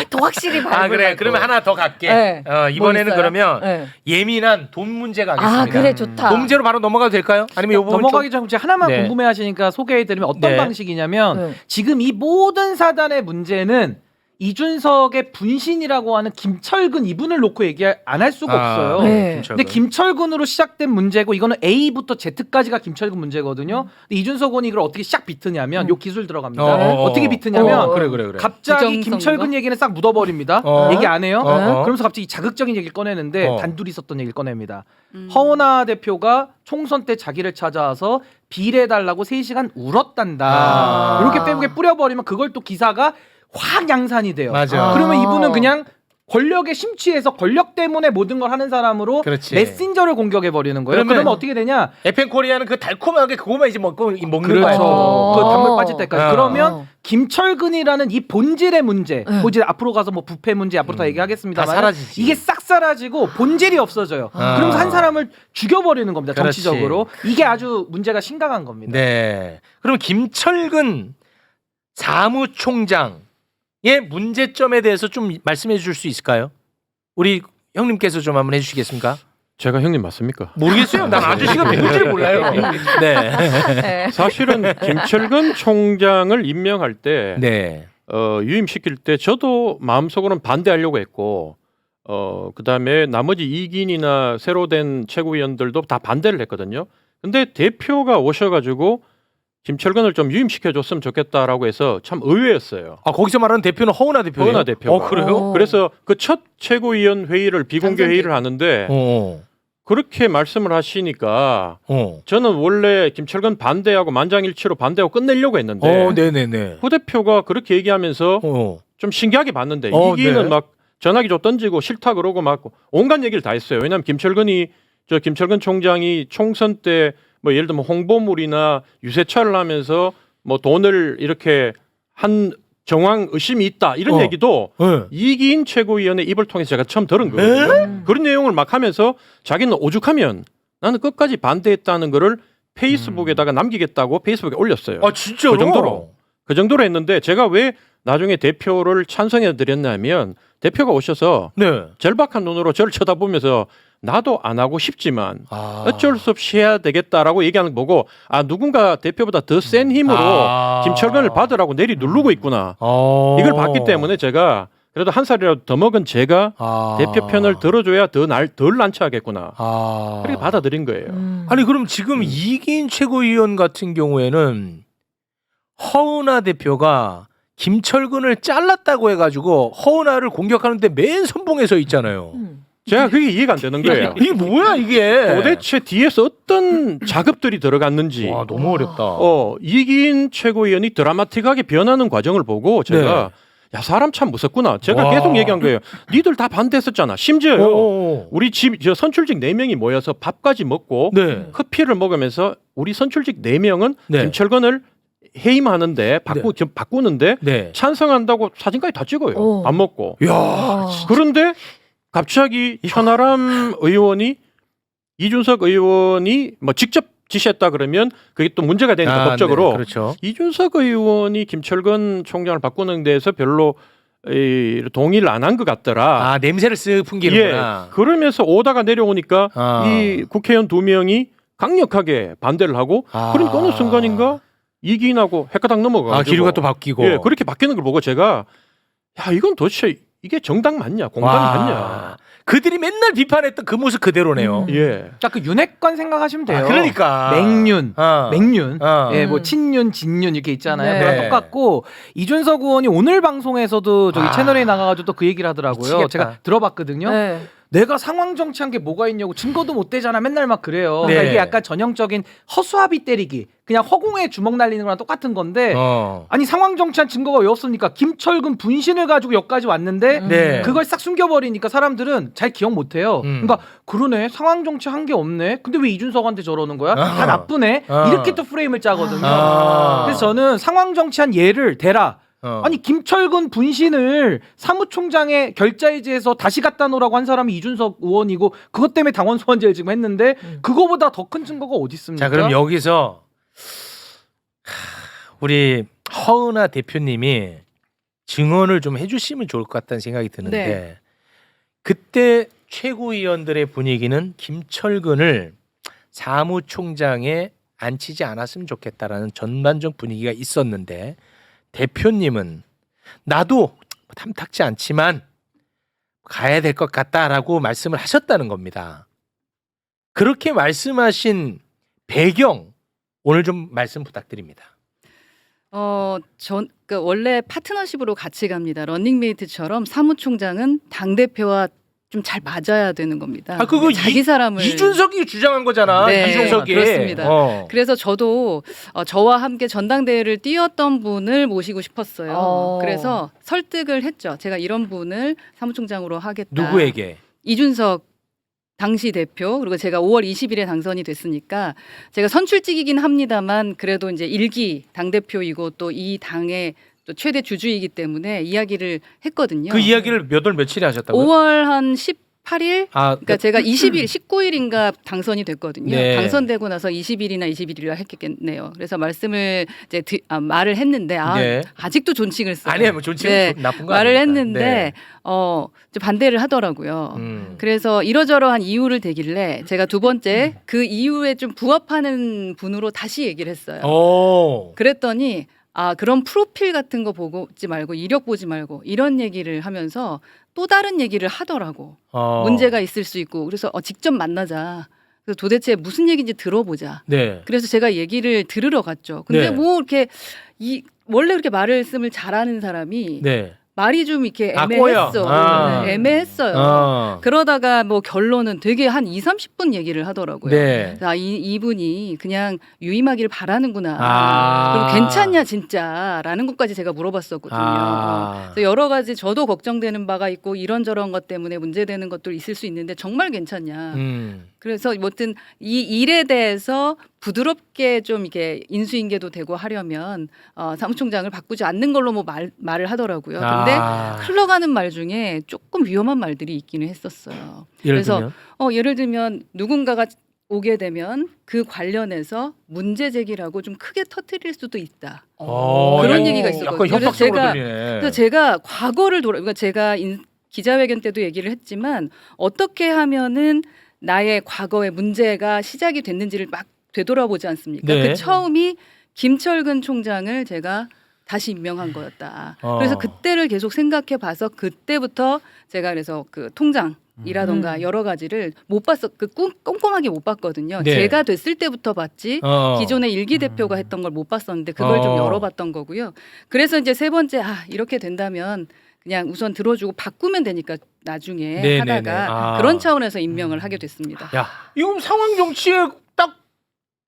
더 확실히 밟으려고. 아 그래. 그러면 하나 더 갈게. 네. 이번에는 뭐 있어요? 그러면 네. 예민한 돈 문제 가겠습니다. 아 그래 좋다. 돈 문제로 바로 넘어가도 될까요? 아니면 요 부분 넘어가기 전에 혹시 하나만 네. 궁금해하시니까 소개해드리면 어떤 네. 방식이냐면 네. 지금 이 모든 사단의 문제는 이준석의 분신이라고 하는 김철근 이분을 놓고 얘기 안 할 수가 없어요. 네. 근데 김철근으로 시작된 문제고 이거는 A부터 Z까지가 김철근 문제거든요. 근데 이준석 의원이 이걸 어떻게 시작 비트냐면 요 기술 들어갑니다. 어떻게 비트냐면 그래. 갑자기 부정선거? 김철근 얘기는 싹 묻어버립니다. 어. 얘기 안 해요. 어. 그러면서 갑자기 자극적인 얘기를 꺼내는데 어. 단둘이 있었던 얘기를 꺼냅니다. 허은하 대표가 총선 때 자기를 찾아와서 비례해달라고 3시간 울었단다. 아. 이렇게 빼곡에 뿌려버리면 그걸 또 기사가 확 양산이 돼요. 맞아. 그러면 이분은 그냥 권력에 심취해서 권력 때문에 모든 걸 하는 사람으로 그렇지. 메신저를 공격해 버리는 거예요. 그러면 그러면 어떻게 되냐? 에펜코리아는 그 달콤하게 그거만 이제 먹는 그렇죠. 거예요. 그 단물 빠질 때까지. 어. 그러면 김철근이라는 이 본질의 문제, 뭐 이제 앞으로 가서 뭐 부패 문제 앞으로 다 다 얘기하겠습니다만 사라지지. 이게 싹 사라지고 본질이 없어져요. 그러면서 한 사람을 죽여버리는 겁니다. 그렇지. 정치적으로. 이게 아주 문제가 심각한 겁니다. 네. 그럼 김철근 사무총장의 문제점에 대해서 좀 말씀해 줄 수 있을까요? 우리 형님께서 좀 한번 해주시겠습니까? 제가 형님 맞습니까? 모르겠어요. 난 아저씨가 누군지를 몰라요. 네. 네. 사실은 김철근 총장을 임명할 때 네. 유임시킬 때 저도 마음속으로는 반대하려고 했고 그다음에 나머지 이기인이나 새로 된 최고위원들도 다 반대를 했거든요. 근데 대표가 오셔가지고 김철근을 좀 유임시켜줬으면 좋겠다라고 해서 참 의외였어요. 아 거기서 말하는 대표는 허은하 대표예요? 허은하 대표가. 그래요? 그래서 그 첫 최고위원 회의를 비공개 회의를 하는데 그렇게 말씀을 하시니까 저는 원래 김철근 반대하고 만장일치로 반대하고 끝내려고 했는데 네네네. 후 대표가 그렇게 얘기하면서 좀 신기하게 봤는데 이기는 네. 막 전화기 좀 던지고 싫다 그러고 막 온갖 얘기를 다 했어요. 왜냐하면 김철근 총장이 총선 때 뭐 예를 들면 홍보물이나 유세차를 하면서 뭐 돈을 이렇게 한 정황 의심이 있다 이런 얘기도 이기인 최고위원의 입을 통해서 제가 처음 들은 거예요. 그런 내용을 막 하면서 자기는 오죽하면 나는 끝까지 반대했다는 거를 페이스북에다가 남기겠다고 페이스북에 올렸어요. 아 진짜로? 그 정도로 했는데 제가 왜 나중에 대표를 찬성해 드렸냐면 대표가 오셔서 네. 절박한 눈으로 저를 쳐다보면서 나도 안 하고 싶지만 아. 어쩔 수 없이 해야 되겠다라고 얘기하는 거 보고 아 누군가 대표보다 더 센 힘으로 김철근을 받으라고 내리 누르고 있구나. 이걸 봤기 때문에 제가 그래도 한 살이라도 더 먹은 제가 대표 편을 들어줘야 덜 난처하겠구나. 그렇게 받아들인 거예요. 아니 그럼 지금 이기인 최고위원 같은 경우에는 허은하 대표가 김철근을 잘랐다고 해가지고 허은하를 공격하는데 맨 선봉에 서 있잖아요. 제가 그게 이해가 안 되는 거예요. 이게 뭐야 이게? 도대체 뒤에서 어떤 작업들이 들어갔는지. 와 너무 어렵다. 이기인 최고위원이 드라마틱하게 변하는 과정을 보고 제가 야 사람 참 무섭구나. 제가 와. 계속 얘기한 거예요. 니들 다 반대했었잖아. 심지어요. 우리 집 선출직 4명이 모여서 밥까지 먹고 네. 커피를 먹으면서 우리 선출직 4명은 네. 김철근을 해임하는데 바꾸는데 네. 찬성한다고 사진까지 다 찍어요. 밥 먹고. 야. 그런데 갑자기 천하람 의원이 이준석 의원이 뭐 직접 지시했다 그러면 그게 또 문제가 되니까 법적으로 네. 그렇죠. 이준석 의원이 김철근 총장을 바꾸는 데에서 별로 동의를 안 한 것 같더라. 냄새를 쓱 풍기는구나. 그러면서 오다가 내려오니까 이 국회의원 2명이 강력하게 반대를 하고 그러니까 어느 순간인가 이기인하고 헷가닥 넘어가가지고 기류가 또 바뀌고. 예, 그렇게 바뀌는 걸 보고 제가 야 이건 도대체 이게 정당 맞냐 공당이 맞냐. 그들이 맨날 비판했던 그 모습 그대로네요. 예. 딱 그 윤핵관 생각하시면 돼요. 그러니까 맹윤, 맹윤, 예, 뭐 음. 친윤, 진윤 이렇게 있잖아요. 네. 그랑 똑같고 이준석 의원이 오늘 방송에서도 저기 채널에 나가가지고 또 그 얘기를 하더라고요. 미치겠다. 제가 들어봤거든요. 네. 내가 상황 정치한 게 뭐가 있냐고 증거도 못 대잖아. 맨날 막 그래요. 그러니까 네. 이게 약간 전형적인 허수아비 때리기, 그냥 허공에 주먹 날리는 거랑 똑같은 건데. 아니 상황 정치한 증거가 왜 없습니까? 김철근 분신을 가지고 여기까지 왔는데 네. 그걸 싹 숨겨버리니까 사람들은 잘 기억 못해요. 그러니까 그러네 상황 정치 한 게 없네. 근데 왜 이준석한테 저러는 거야? 다 나쁘네. 이렇게 또 프레임을 짜거든요. 그래서 저는 상황 정치한 예를 대라. 아니 김철근 분신을 사무총장의 결자해지에서 다시 갖다 놓으라고 한 사람이 이준석 의원이고 그것 때문에 당원 소환제를 지금 했는데 그거보다 더 큰 증거가 어디 있습니까? 자 그럼 여기서 우리 허은하 대표님이 증언을 좀 해주시면 좋을 것 같다는 생각이 드는데 네. 그때 최고위원들의 분위기는 김철근을 사무총장에 앉히지 않았으면 좋겠다라는 전반적 분위기가 있었는데 대표님은 나도 탐탁지 않지만 가야 될 것 같다라고 말씀을 하셨다는 겁니다. 그렇게 말씀하신 배경 오늘 좀 말씀 부탁드립니다. 그러니까 원래 파트너십으로 같이 갑니다. 런닝메이트처럼 사무총장은 당 대표와 좀 잘 맞아야 되는 겁니다. 그거 자기 사람을 이준석이 주장한 거잖아. 네, 이준석이. 그렇습니다. 그래서 저도 저와 함께 전당대회를 뛰었던 분을 모시고 싶었어요. 그래서 설득을 했죠. 제가 이런 분을 사무총장으로 하겠다. 누구에게? 이준석 당시 대표 그리고 제가 5월 20일에 당선이 됐으니까 제가 선출직이긴 합니다만 그래도 이제 1기 당 대표이고 또 이 당의 또 최대 주주이기 때문에 이야기를 했거든요. 그 이야기를 몇 월 며칠에 하셨다고요? 5월 한 18일 그러니까 제가 20일 19일인가 당선이 됐거든요. 네. 당선되고 나서 20일이나 21일이라 했겠네요. 그래서 말씀을 이제 말을 했는데 네. 아직도 존칭을 써요. 아니야, 뭐 존칭은 네. 나쁜 거 말을 아닙니다. 했는데 네. 이제 반대를 하더라고요. 그래서 이러저러한 이유를 대길래 제가 두 번째 그 이유에 좀 부합하는 분으로 다시 얘기를 했어요. 그랬더니 그런 프로필 같은 거 보지 말고 이력 보지 말고 이런 얘기를 하면서 또 다른 얘기를 하더라고. 문제가 있을 수 있고 그래서 직접 만나자. 그래서 도대체 무슨 얘기인지 들어보자. 네. 그래서 제가 얘기를 들으러 갔죠. 근데 네. 뭐 이렇게 원래 이렇게 말씀을 잘하는 사람이 네. 말이 좀 이렇게 아, 애매했어. 꼬여. 아. 네, 애매했어요. 그러다가 뭐 결론은 되게 한 2-30분 얘기를 하더라고요. 네. 아, 이분이 그냥 유임하기를 바라는구나. 아. 그리고 괜찮냐 진짜라는 것까지 제가 물어봤었거든요. 아. 그래서 여러 가지 저도 걱정되는 바가 있고 이런저런 것 때문에 문제되는 것도 있을 수 있는데 정말 괜찮냐. 그래서 뭐든 이 일에 대해서 부드럽게 좀 이게 인수인계도 되고 하려면 사무총장을 바꾸지 않는 걸로 뭐 말을 하더라고요. 근데 흘러가는 말 중에 조금 위험한 말들이 있기는 했었어요. 예를 그래서 들면? 예를 들면 누군가가 오게 되면 그 관련해서 문제 제기라고 좀 크게 터뜨릴 수도 있다. 그런 얘기가 있었거든요. 약간 그래서 협박적으로 들리네. 그래서 제가 과거를 그러니까 제가 기자회견 때도 얘기를 했지만 어떻게 하면은 나의 과거의 문제가 시작이 됐는지를 막 되돌아보지 않습니까? 네. 그 처음이 김철근 총장을 제가 다시 임명한 거였다. 그래서 그때를 계속 생각해 봐서 그때부터 제가 그래서 그 통장이라던가 여러 가지를 못 봤어. 꼼꼼하게 못 봤거든요. 네. 제가 됐을 때부터 봤지 기존의 일기 대표가 했던 걸 못 봤었는데 그걸 좀 열어봤던 거고요. 그래서 이제 세 번째 이렇게 된다면 그냥 우선 들어주고 바꾸면 되니까 나중에 네네네. 하다가 그런 차원에서 임명을 하게 됐습니다. 야, 이건 상황 정치에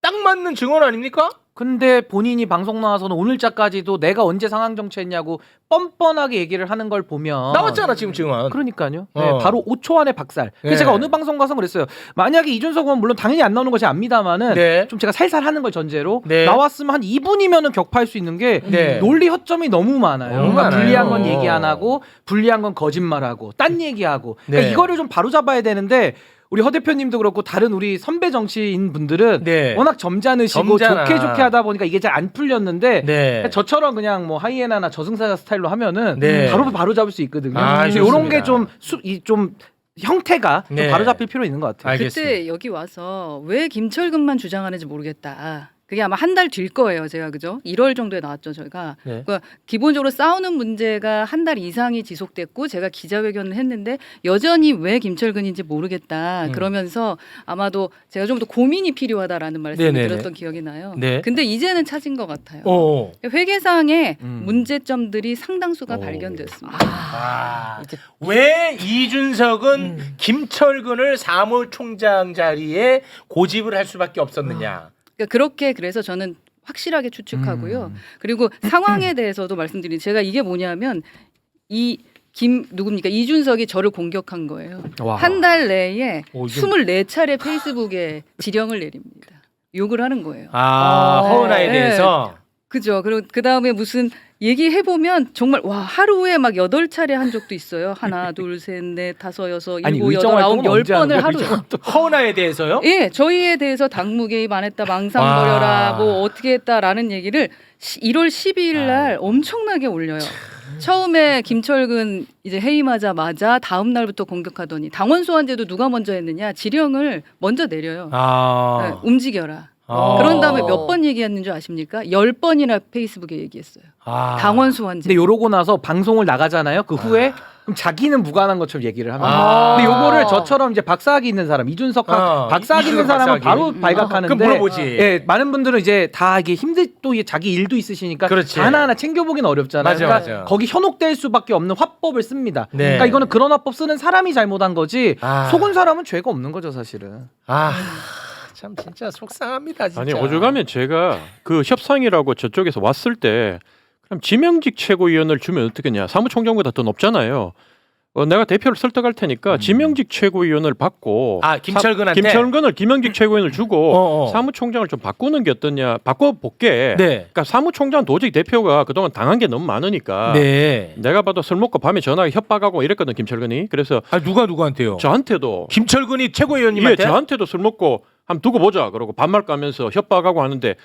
딱 맞는 증언 아닙니까? 근데 본인이 방송 나와서는 오늘자까지도 내가 언제 상황 정치했냐고 뻔뻔하게 얘기를 하는 걸 보면 나왔잖아 지금 증언. 그러니까요. 네, 바로 5초 안에 박살. 그래서 네. 제가 어느 방송 가서 그랬어요. 만약에 이준석 의원 물론 당연히 안 나오는 것이 압니다만은 네. 좀 제가 살살 하는 걸 전제로 네. 나왔으면 한 2분이면은 격파할 수 있는 게 네. 논리 허점이 너무 많아요. 너무 그러니까 많아요. 불리한 건 얘기 안 하고 불리한 건 거짓말하고 딴 얘기하고 그러니까 네. 이거를 좀 바로잡아야 되는데 우리 허 대표님도 그렇고 다른 우리 선배 정치인 분들은 네. 워낙 점잖으시고 점잖아. 좋게 하다 보니까 이게 잘 안 풀렸는데 네. 저처럼 그냥 뭐 하이에나나 저승사자 스타일로 하면은 네. 바로 잡을 수 있거든요. 아, 그래서 이런 좋습니다. 게 좀 형태가 네. 좀 바로 잡힐 필요 있는 것 같아요. 알겠습니다. 그때 여기 와서 왜 김철근만 주장하는지 모르겠다. 그게 아마 한 달 뒤일 거예요, 제가 그죠? 1월 정도에 나왔죠, 저희가. 네. 그러니까 기본적으로 싸우는 문제가 한 달 이상이 지속됐고 제가 기자회견을 했는데 여전히 왜 김철근인지 모르겠다. 그러면서 아마도 제가 좀 더 고민이 필요하다라는 말씀을 네네네. 드렸던 기억이 나요. 네. 근데 이제는 찾은 것 같아요. 어. 회계상의 문제점들이 상당수가 발견됐습니다. 왜 이준석은 김철근을 사무총장 자리에 고집을 할 수밖에 없었느냐? 그러니까 그렇게 그래서 저는 확실하게 추측하고요. 그리고 상황에 대해서도 말씀드린 제가 이게 뭐냐면 누굽니까? 이준석이 저를 공격한 거예요. 와. 한 달 내에 오, 이게- 24차례 페이스북에 지령을 내립니다. 욕을 하는 거예요. 허은아에 네. 대해서. 그죠. 그리고 그 다음에 무슨 얘기해 보면 정말 와 하루에 막 8차례 한 적도 있어요. 하나, 둘, 셋, 넷, 다섯, 여섯, 아니, 일곱, 의정 여덟, 아홉, 활동은 언제 하는 10번을 거야, 하루에. 의정 활동? 허은아에 대해서요? 예, 저희에 대해서 당무 개입 안 했다, 망상 와. 버려라, 뭐 어떻게 했다라는 얘기를 1월 12일 날 엄청나게 올려요. 처음에 김철근 이제 해임하자마자 다음 날부터 공격하더니 당원 소환제도 누가 먼저 했느냐? 지령을 먼저 내려요. 네, 움직여라. 그런 다음에 몇 번 얘기했는 줄 아십니까? 10번이나 페이스북에 얘기했어요. 당원 소환제. 근데 요러고 나서 방송을 나가잖아요. 그 후에 그럼 자기는 무관한 것처럼 얘기를 하면 아. 근데 요거를 저처럼 이제 박사학위 있는 사람 이준석과 박사학위 있는 이준석 사람은 박사학위. 바로 발각하는데 그럼 물어보지. 예, 많은 분들은 이제 다 이게 또 자기 일도 있으시니까 그렇지. 하나하나 챙겨보긴 어렵잖아요. 맞아, 그러니까 맞아. 거기 현혹될 수밖에 없는 화법을 씁니다. 네. 그러니까 이거는 그런 화법 쓰는 사람이 잘못한 거지 아. 속은 사람은 죄가 없는 거죠 사실은. 참 진짜 속상합니다. 진짜. 아니 오죽하면 제가 그 협상이라고 저쪽에서 왔을 때 그럼 지명직 최고위원을 주면 어떻겠냐? 사무총장보다 더 높잖아요. 내가 대표를 설득할 테니까 지명직 최고위원을 받고 김철근한테 김철근을 김영직 최고위원을 주고 어. 사무총장을 좀 바꾸는 게 어떠냐? 바꿔볼게. 네. 그러니까 사무총장 도저히 대표가 그동안 당한 게 너무 많으니까 네. 내가 봐도 술 먹고 밤에 전화해 협박하고 이랬거든 김철근이. 그래서 누구한테요? 저한테도 김철근이 최고위원님한테? 예, 저한테도 술 먹고 한번 두고 보자 그러고 반말 까면서 협박하고 하는데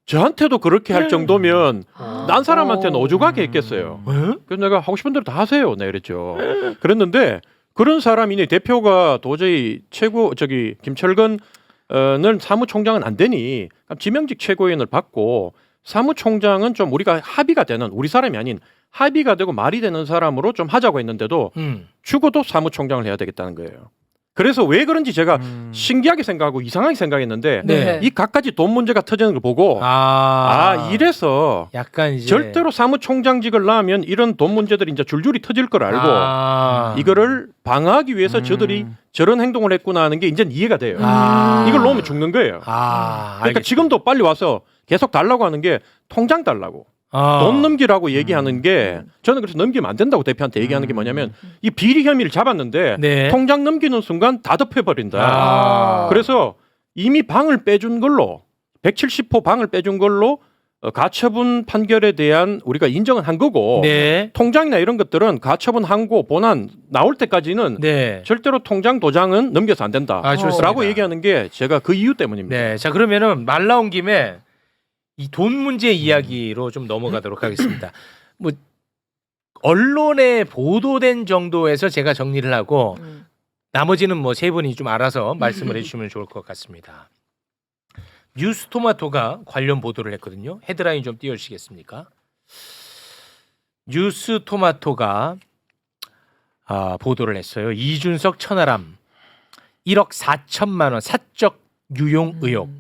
저한테도 그렇게 할 정도면 난 사람한테는 오죽하게 했겠어요. 그래서 내가 하고 싶은 대로 다 하세요. 내가 그랬죠. 그랬는데 그런 사람이니 대표가 도저히 김철근은 사무총장은 안 되니 지명직 최고위원을 받고 사무총장은 좀 우리가 합의가 되는 우리 사람이 아닌 합의가 되고 말이 되는 사람으로 좀 하자고 했는데도 죽어도 사무총장을 해야 되겠다는 거예요. 그래서 왜 그런지 제가 신기하게 생각하고 이상하게 생각했는데 네. 이 갖가지 돈 문제가 터지는 걸 보고 이래서 약간 이제 절대로 사무총장직을 낳으면 이런 돈 문제들이 이제 줄줄이 터질 걸 알고 이거를 방어하기 위해서 저들이 저런 행동을 했구나 하는 게 이제 이해가 돼요. 이걸 놓으면 죽는 거예요. 그러니까 알겠습니다. 지금도 빨리 와서 계속 달라고 하는 게 통장 달라고. 돈 넘기라고 얘기하는 게 저는 그래서 넘기면 안 된다고 대표한테 얘기하는 게 뭐냐면 이 비리 혐의를 잡았는데 네. 통장 넘기는 순간 다 덮여버린다. 그래서 이미 방을 빼준 걸로 170호 방을 빼준 걸로 가처분 판결에 대한 우리가 인정은 한 거고 네. 통장이나 이런 것들은 가처분 항고 본안 나올 때까지는 네. 절대로 통장 도장은 넘겨서 안 된다. 좋습니다. 라고 얘기하는 게 제가 그 이유 때문입니다. 네. 자, 그러면은 말 나온 김에 이 돈 문제 이야기로 좀 넘어가도록 하겠습니다. 뭐 언론에 보도된 정도에서 제가 정리를 하고 나머지는 뭐 세 분이 좀 알아서 말씀을 해주시면 좋을 것 같습니다. 뉴스토마토가 관련 보도를 했거든요. 헤드라인 좀 띄워주시겠습니까? 뉴스토마토가 보도를 했어요. 이준석 천하람 1억 4천만 원 사적 유용 의혹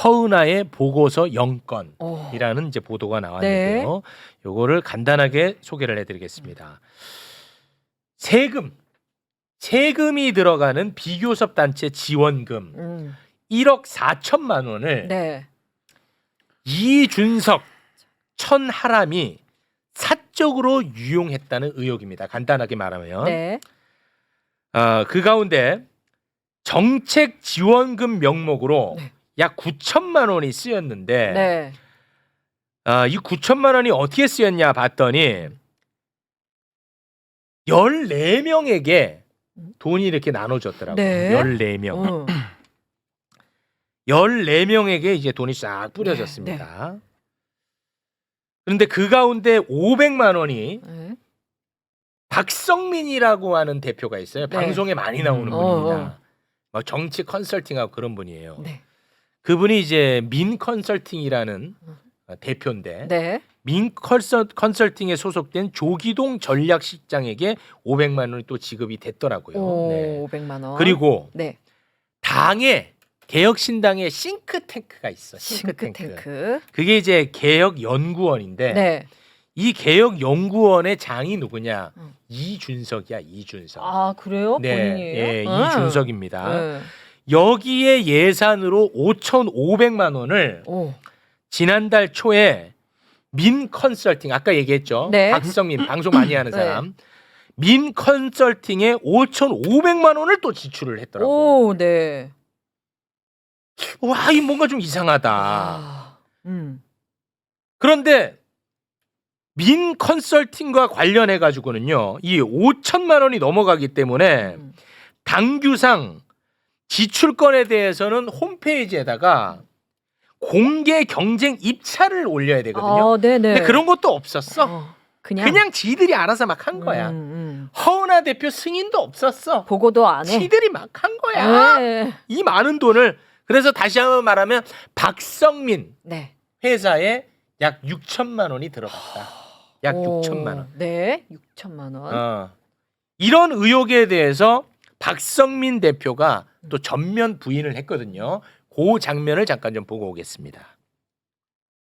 허은하의 보고서 0건이라는 이제 보도가 나왔는데요. 요거를 간단하게 소개를 해드리겠습니다. 세금이 들어가는 비교섭 단체 지원금 1억 4천만 원을 네. 이준석 천하람이 사적으로 유용했다는 의혹입니다. 간단하게 말하면 네. 그 가운데 정책 지원금 명목으로 네. 약 9천만 원이 쓰였는데 네. 이 9천만 원이 어떻게 쓰였냐 봤더니 14명에게 돈이 이렇게 나눠졌더라고요. 네. 14명. 14명에게 이제 돈이 싹 뿌려졌습니다. 그런데 그 가운데 500만 원이 네. 박성민이라고 하는 대표가 있어요. 네. 방송에 많이 나오는 분입니다. 막 정치 컨설팅하고 그런 분이에요. 네. 그분이 이제 민 컨설팅이라는 대표인데 네. 민 컨설팅에 소속된 조기동 전략실장에게 500만 원이 또 지급이 됐더라고요. 오, 네. 500만 원. 그리고 네. 당에 개혁신당에 싱크탱크가 있어. 싱크탱크. 싱크탱크. 그게 이제 개혁연구원인데 네. 이 개혁연구원의 장이 누구냐? 음. 이준석이야. 이준석. 아, 그래요? 네, 본인이에요? 예, 이준석입니다. 네. 여기에 예산으로 5,500만 원을 오. 지난달 초에 민 컨설팅 아까 얘기했죠. 네. 박성민 방송 많이 하는 네. 사람. 민 컨설팅에 5,500만 원을 또 지출을 했더라고. 오, 네. 와, 이 뭔가 좀 이상하다. 아. 그런데 민 컨설팅과 관련해 가지고는요. 이 5천만 원이 넘어가기 때문에 당규상 지출권에 대해서는 홈페이지에다가 공개 경쟁 입찰을 올려야 되거든요. 아, 네네. 근데 그런 것도 없었어. 그냥 지들이 알아서 막 한 거야. 음. 허은하 대표 승인도 없었어. 보고도 안 해. 지들이 막 한 거야. 네. 이 많은 돈을. 그래서 다시 한번 말하면 박성민 네. 회사에 약 6천만 원이 들어갔다. 약 6천만 원. 네. 6천만 원. 이런 의혹에 대해서 박성민 대표가 또 전면 부인을 했거든요. 그 장면을 잠깐 좀 보고 오겠습니다.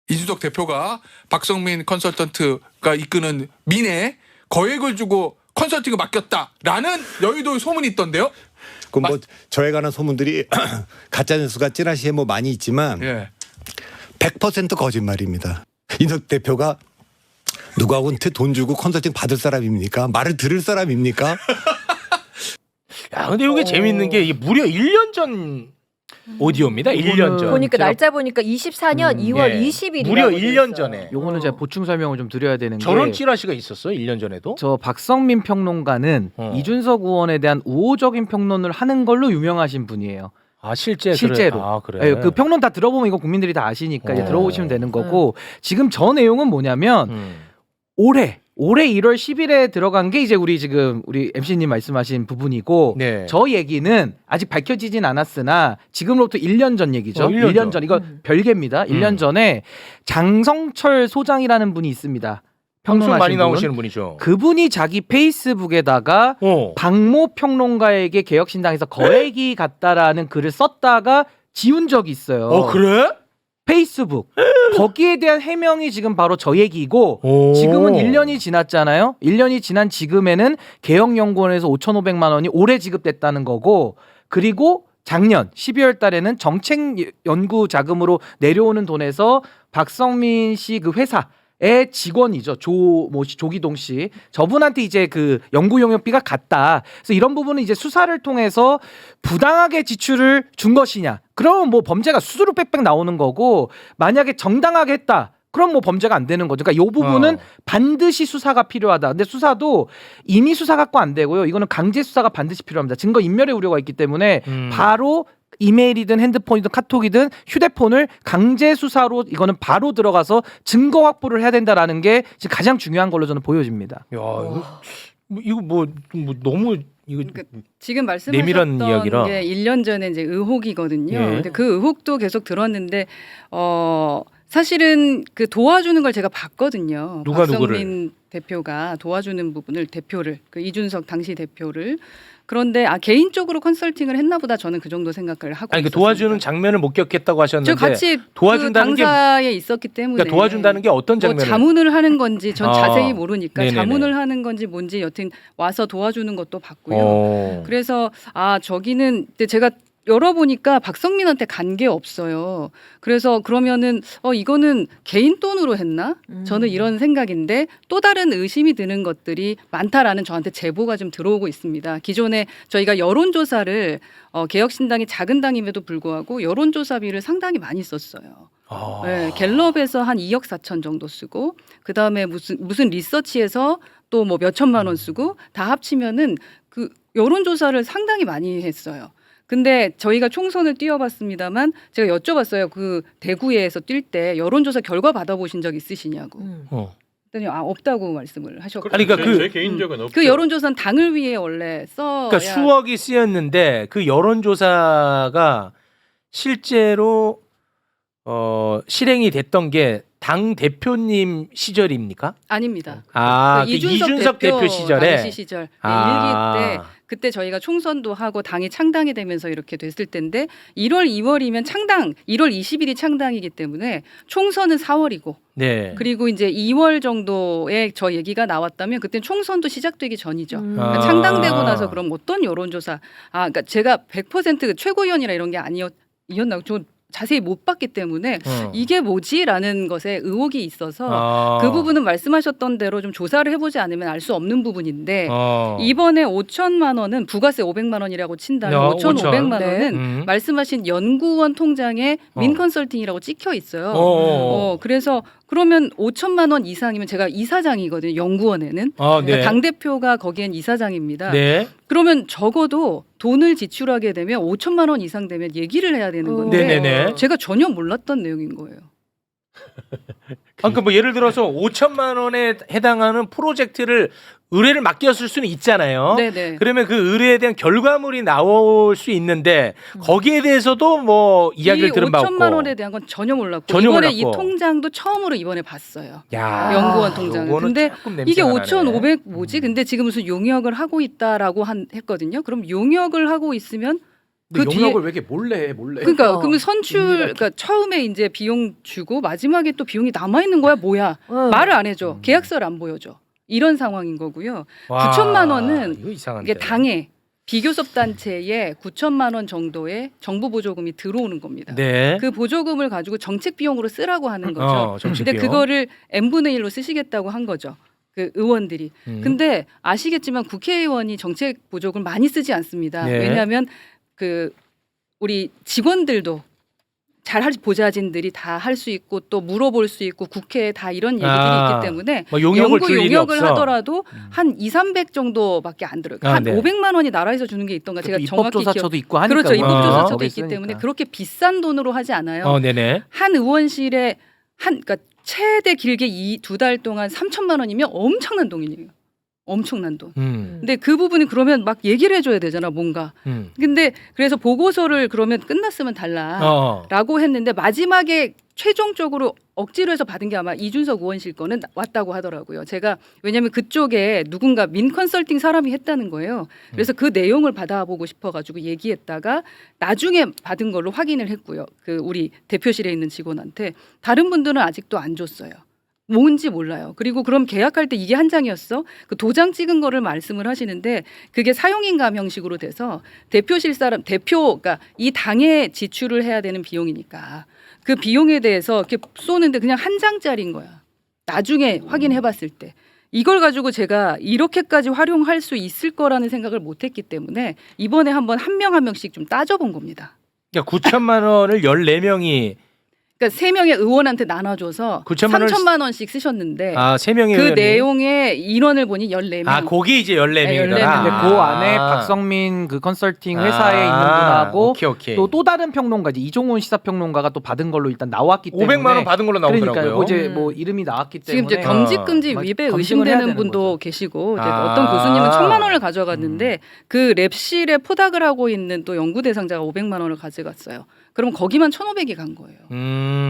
이준석 대표가 박성민 컨설턴트가 이끄는 민에 거액을 주고 컨설팅을 맡겼다라는 여의도의 소문이 있던데요. 그 뭐 저에 관한 소문들이 가짜 뉴스가 찌라시에 뭐 많이 있지만 예. 100% 거짓말입니다. 이준석 대표가 누구하고한테 돈 주고 컨설팅 받을 사람입니까? 말을 들을 사람입니까? 야, 근데 이게 재밌는 게 이게 무려 1년 전 오디오입니다. 1년 전. 보니까 제가- 날짜 보니까 24년 2월 예. 20일이라고 무려 1년 전에. 요거는 제가 보충 설명을 좀 드려야 되는 게 저런 찌라시가 있었어요. 1년 전에도. 저 박성민 평론가는 이준석 의원에 대한 우호적인 평론을 하는 걸로 유명하신 분이에요. 아, 실제로. 실제로. 그래. 예, 그 평론 다 들어보면 이거 국민들이 다 아시니까 이제 어. 들어보시면 되는 거고 지금 저 내용은 뭐냐면 올해 1월 10일에 들어간 게 이제 우리 MC님 말씀하신 부분이고 네. 저 얘기는 아직 밝혀지진 않았으나 지금으로부터 1년 전 얘기죠. 1년 1년 전 이거 별개입니다. 1년 전에 장성철 소장이라는 분이 있습니다. 방송 평론하신 많이 분. 나오시는 분이죠. 그분이 자기 페이스북에다가 박모 평론가에게 개혁신당에서 거액이 갔다라는 글을 썼다가 지운 적이 있어요. 그래? 페이스북. 거기에 대한 해명이 지금 바로 저 얘기고 오. 지금은 1년이 지났잖아요. 1년이 지난 지금에는 개혁연구원에서 5,500만 원이 올해 지급됐다는 거고 그리고 작년 12월 달에는 정책 연구 자금으로 내려오는 돈에서 박성민 씨 그 회사의 직원이죠. 조기동 씨. 저분한테 이제 그 연구 용역비가 갔다. 그래서 이런 부분은 이제 수사를 통해서 부당하게 지출을 준 것이냐. 그러면 뭐 범죄가 수두룩 빽빽 나오는 거고 만약에 정당하게 했다. 그럼 뭐 범죄가 안 되는 거죠. 그러니까 이 부분은 반드시 수사가 필요하다. 근데 수사도 임의 수사 갖고 안 되고요. 이거는 강제 수사가 반드시 필요합니다. 증거 인멸의 우려가 있기 때문에 바로 이메일이든 핸드폰이든 카톡이든 휴대폰을 강제 수사로 이거는 바로 들어가서 증거 확보를 해야 된다라는 게 지금 가장 중요한 걸로 저는 보여집니다. 야, 이거 뭐 너무 이거 그러니까 지금 내밀한 말씀하셨던 이야기라. 게 1년 전에 이제 의혹이거든요. 예. 근데 그 의혹도 계속 들었는데 사실은 그 도와주는 걸 제가 봤거든요. 누가 박성민 대표가 도와주는 부분을 대표를 그 이준석 당시 대표를 그런데 개인적으로 컨설팅을 했나 보다 저는 그 정도 생각을 하고 아니 그 있었습니다. 도와주는 장면을 목격했다고 하셨는데 저 같이 도와준다는 그 게 당사에 있었기 때문에 그러니까 도와준다는 게 어떤 뭐 장면을 자문을 하는 건지 전 자세히 모르니까 네네네. 자문을 하는 건지 뭔지 여튼 와서 도와주는 것도 봤고요. 어. 그래서 저기는 근데 제가 열어보니까 박성민한테 간 게 없어요. 그래서 그러면은 이거는 개인 돈으로 했나? 저는 이런 생각인데 또 다른 의심이 드는 것들이 많다라는 저한테 제보가 좀 들어오고 있습니다. 기존에 저희가 여론조사를 개혁신당이 작은 당임에도 불구하고 여론조사비를 상당히 많이 썼어요. 네, 갤럽에서 한 2억 4천 정도 쓰고 그 다음에 무슨 리서치에서 또 뭐 몇 천만 원 쓰고 다 합치면은 그 여론조사를 상당히 많이 했어요. 근데 저희가 총선을 뛰어봤습니다만 제가 여쭤봤어요. 그 대구에서 뛸 때 여론조사 결과 받아보신 적 있으시냐고. 그랬더니 없다고 말씀을 하셨고. 아니, 그러니까 제 개인적은 없죠. 그 여론조사는 당을 위해 원래 그러니까 수억이 쓰였는데 그 여론조사가 실제로 실행이 됐던 게 당 대표님 시절입니까? 아닙니다. 그 이준석 대표 시절에 당시 시절 일기 때 그때 저희가 총선도 하고 당이 창당이 되면서 이렇게 됐을 텐데 1월 2월이면 창당 1월 20일이 창당이기 때문에 총선은 4월이고 네. 그리고 이제 2월 정도에 저 얘기가 나왔다면 그때 총선도 시작되기 전이죠. 그러니까 아. 창당되고 나서 그럼 어떤 여론조사 그러니까 제가 100% 최고위원이라 이런 게 아니었나 저 자세히 못 봤기 때문에 이게 뭐지라는 것에 의혹이 있어서 그 부분은 말씀하셨던 대로 좀 조사를 해보지 않으면 알 수 없는 부분인데 이번에 5천만 원은 부가세 500만 원이라고 친다면 5,500만 원은 말씀하신 연구원 통장에 민컨설팅이라고 찍혀 있어요. 그래서 그러면 5천만 원 이상이면 제가 이사장이거든요. 연구원에는. 그러니까 당대표가 거기엔 이사장입니다. 네. 그러면 적어도 돈을 지출하게 되면 5천만 원 이상 되면 얘기를 해야 되는 건데 네네네. 제가 전혀 몰랐던 내용인 거예요. 그러니까 뭐 예를 들어서 5천만 원에 해당하는 프로젝트를 의뢰를 맡겼을 수는 있잖아요. 네네. 그러면 그 의뢰에 대한 결과물이 나올 수 있는데 거기에 대해서도 뭐 이야기를 들은 바 없고. 5천만 원에 대한 건 전혀 몰랐고 전혀 이번에 몰랐고. 이 통장도 처음으로 이번에 봤어요. 야, 연구원 통장을. 요거는 근데 조금 이게 냄새가 5,500 뭐지? 근데 지금 무슨 용역을 하고 있다라고 했거든요. 그럼 용역을 하고 있으면 그 뒤에 용역을 왜 이렇게 몰래 해 몰래? 그러니까 그러면 그러니까 처음에 이제 비용 주고 마지막에 또 비용이 남아 있는 거야 뭐야? 말을 안 해줘. 계약서를 안 보여줘. 이런 상황인 거고요. 와, 9천만 원은 이거 이상한데. 이게 당에 비교섭 단체에 9천만 원 정도의 정부 보조금이 들어오는 겁니다. 네. 그 보조금을 가지고 정책 비용으로 쓰라고 하는 거죠. 정책 근데 비용. 그거를 n분의 1로 쓰시겠다고 한 거죠. 그 의원들이. 근데 아시겠지만 국회의원이 정책 보조금을 많이 쓰지 않습니다. 네. 왜냐하면 그 우리 직원들도 잘 보좌진들이 다 할 수 있고 또 물어볼 수 있고 국회에 다 이런 얘기들이 있기 때문에 뭐 용역을 줄 일이 용역을 없어. 하더라도 한 2,300 정도밖에 안 들어요. 한 네. 500만 원이 나라에서 주는 게 있던가 제가 정확히 입법조사처도 있고 하니까 그렇죠. 뭐. 입법조사처도 거기 있기 있으니까. 때문에 그렇게 비싼 돈으로 하지 않아요. 네네. 한 의원실에 그러니까 최대 길게 2달 동안 3천만 원이면 엄청난 돈이에요. 엄청난 돈. 근데 그 부분이 그러면 막 얘기를 해줘야 되잖아 뭔가. 근데 그래서 보고서를 그러면 끝났으면 달라라고 했는데 마지막에 최종적으로 억지로 해서 받은 게 아마 이준석 의원실 거는 왔다고 하더라고요. 제가 왜냐하면 그쪽에 누군가 민 컨설팅 사람이 했다는 거예요. 그래서 그 내용을 받아보고 싶어가지고 얘기했다가 나중에 받은 걸로 확인을 했고요. 그 우리 대표실에 있는 직원한테 다른 분들은 아직도 안 줬어요. 뭔지 몰라요. 그리고 그럼 계약할 때 이게 한 장이었어? 그 도장 찍은 거를 말씀을 하시는데 그게 사용인감 형식으로 돼서 대표실 사람 그러니까 이 당에 지출을 해야 되는 비용이니까 그 비용에 대해서 이렇게 쏘는데 그냥 한 장짜리인 거야. 나중에 확인해봤을 때 이걸 가지고 제가 이렇게까지 활용할 수 있을 거라는 생각을 못했기 때문에 이번에 한번 한 명 한 명씩 좀 따져본 겁니다. 그러니까 9천만 원을 14명이 그러니까 3명의 의원한테 나눠줘서 9천만 3천만 원씩 쓰셨는데 아, 3명의 그 의원이 내용의 인원을 보니 14명. 아, 거기 이제 14명이더라. 네, 14명. 근데 그 안에 박성민 그 컨설팅 회사에 있는 분하고 오케이. 또 다른 평론가 이제 이종훈 시사평론가가 또 받은 걸로 일단 나왔기 때문에 500만 원 받은 걸로 나오더라고요. 그러니까요. 뭐 이제 뭐 이름이 나왔기 지금 때문에 이제 겸직금지 막 위배 검증을 해야 의심되는 되는 분도 거죠. 계시고 이제 아. 어떤 교수님은 1,000만 원을 가져갔는데 그 랩실에 포닥을 하고 있는 또 연구 대상자가 500만 원을 가져갔어요. 그럼 거기만 1,500이 간 거예요.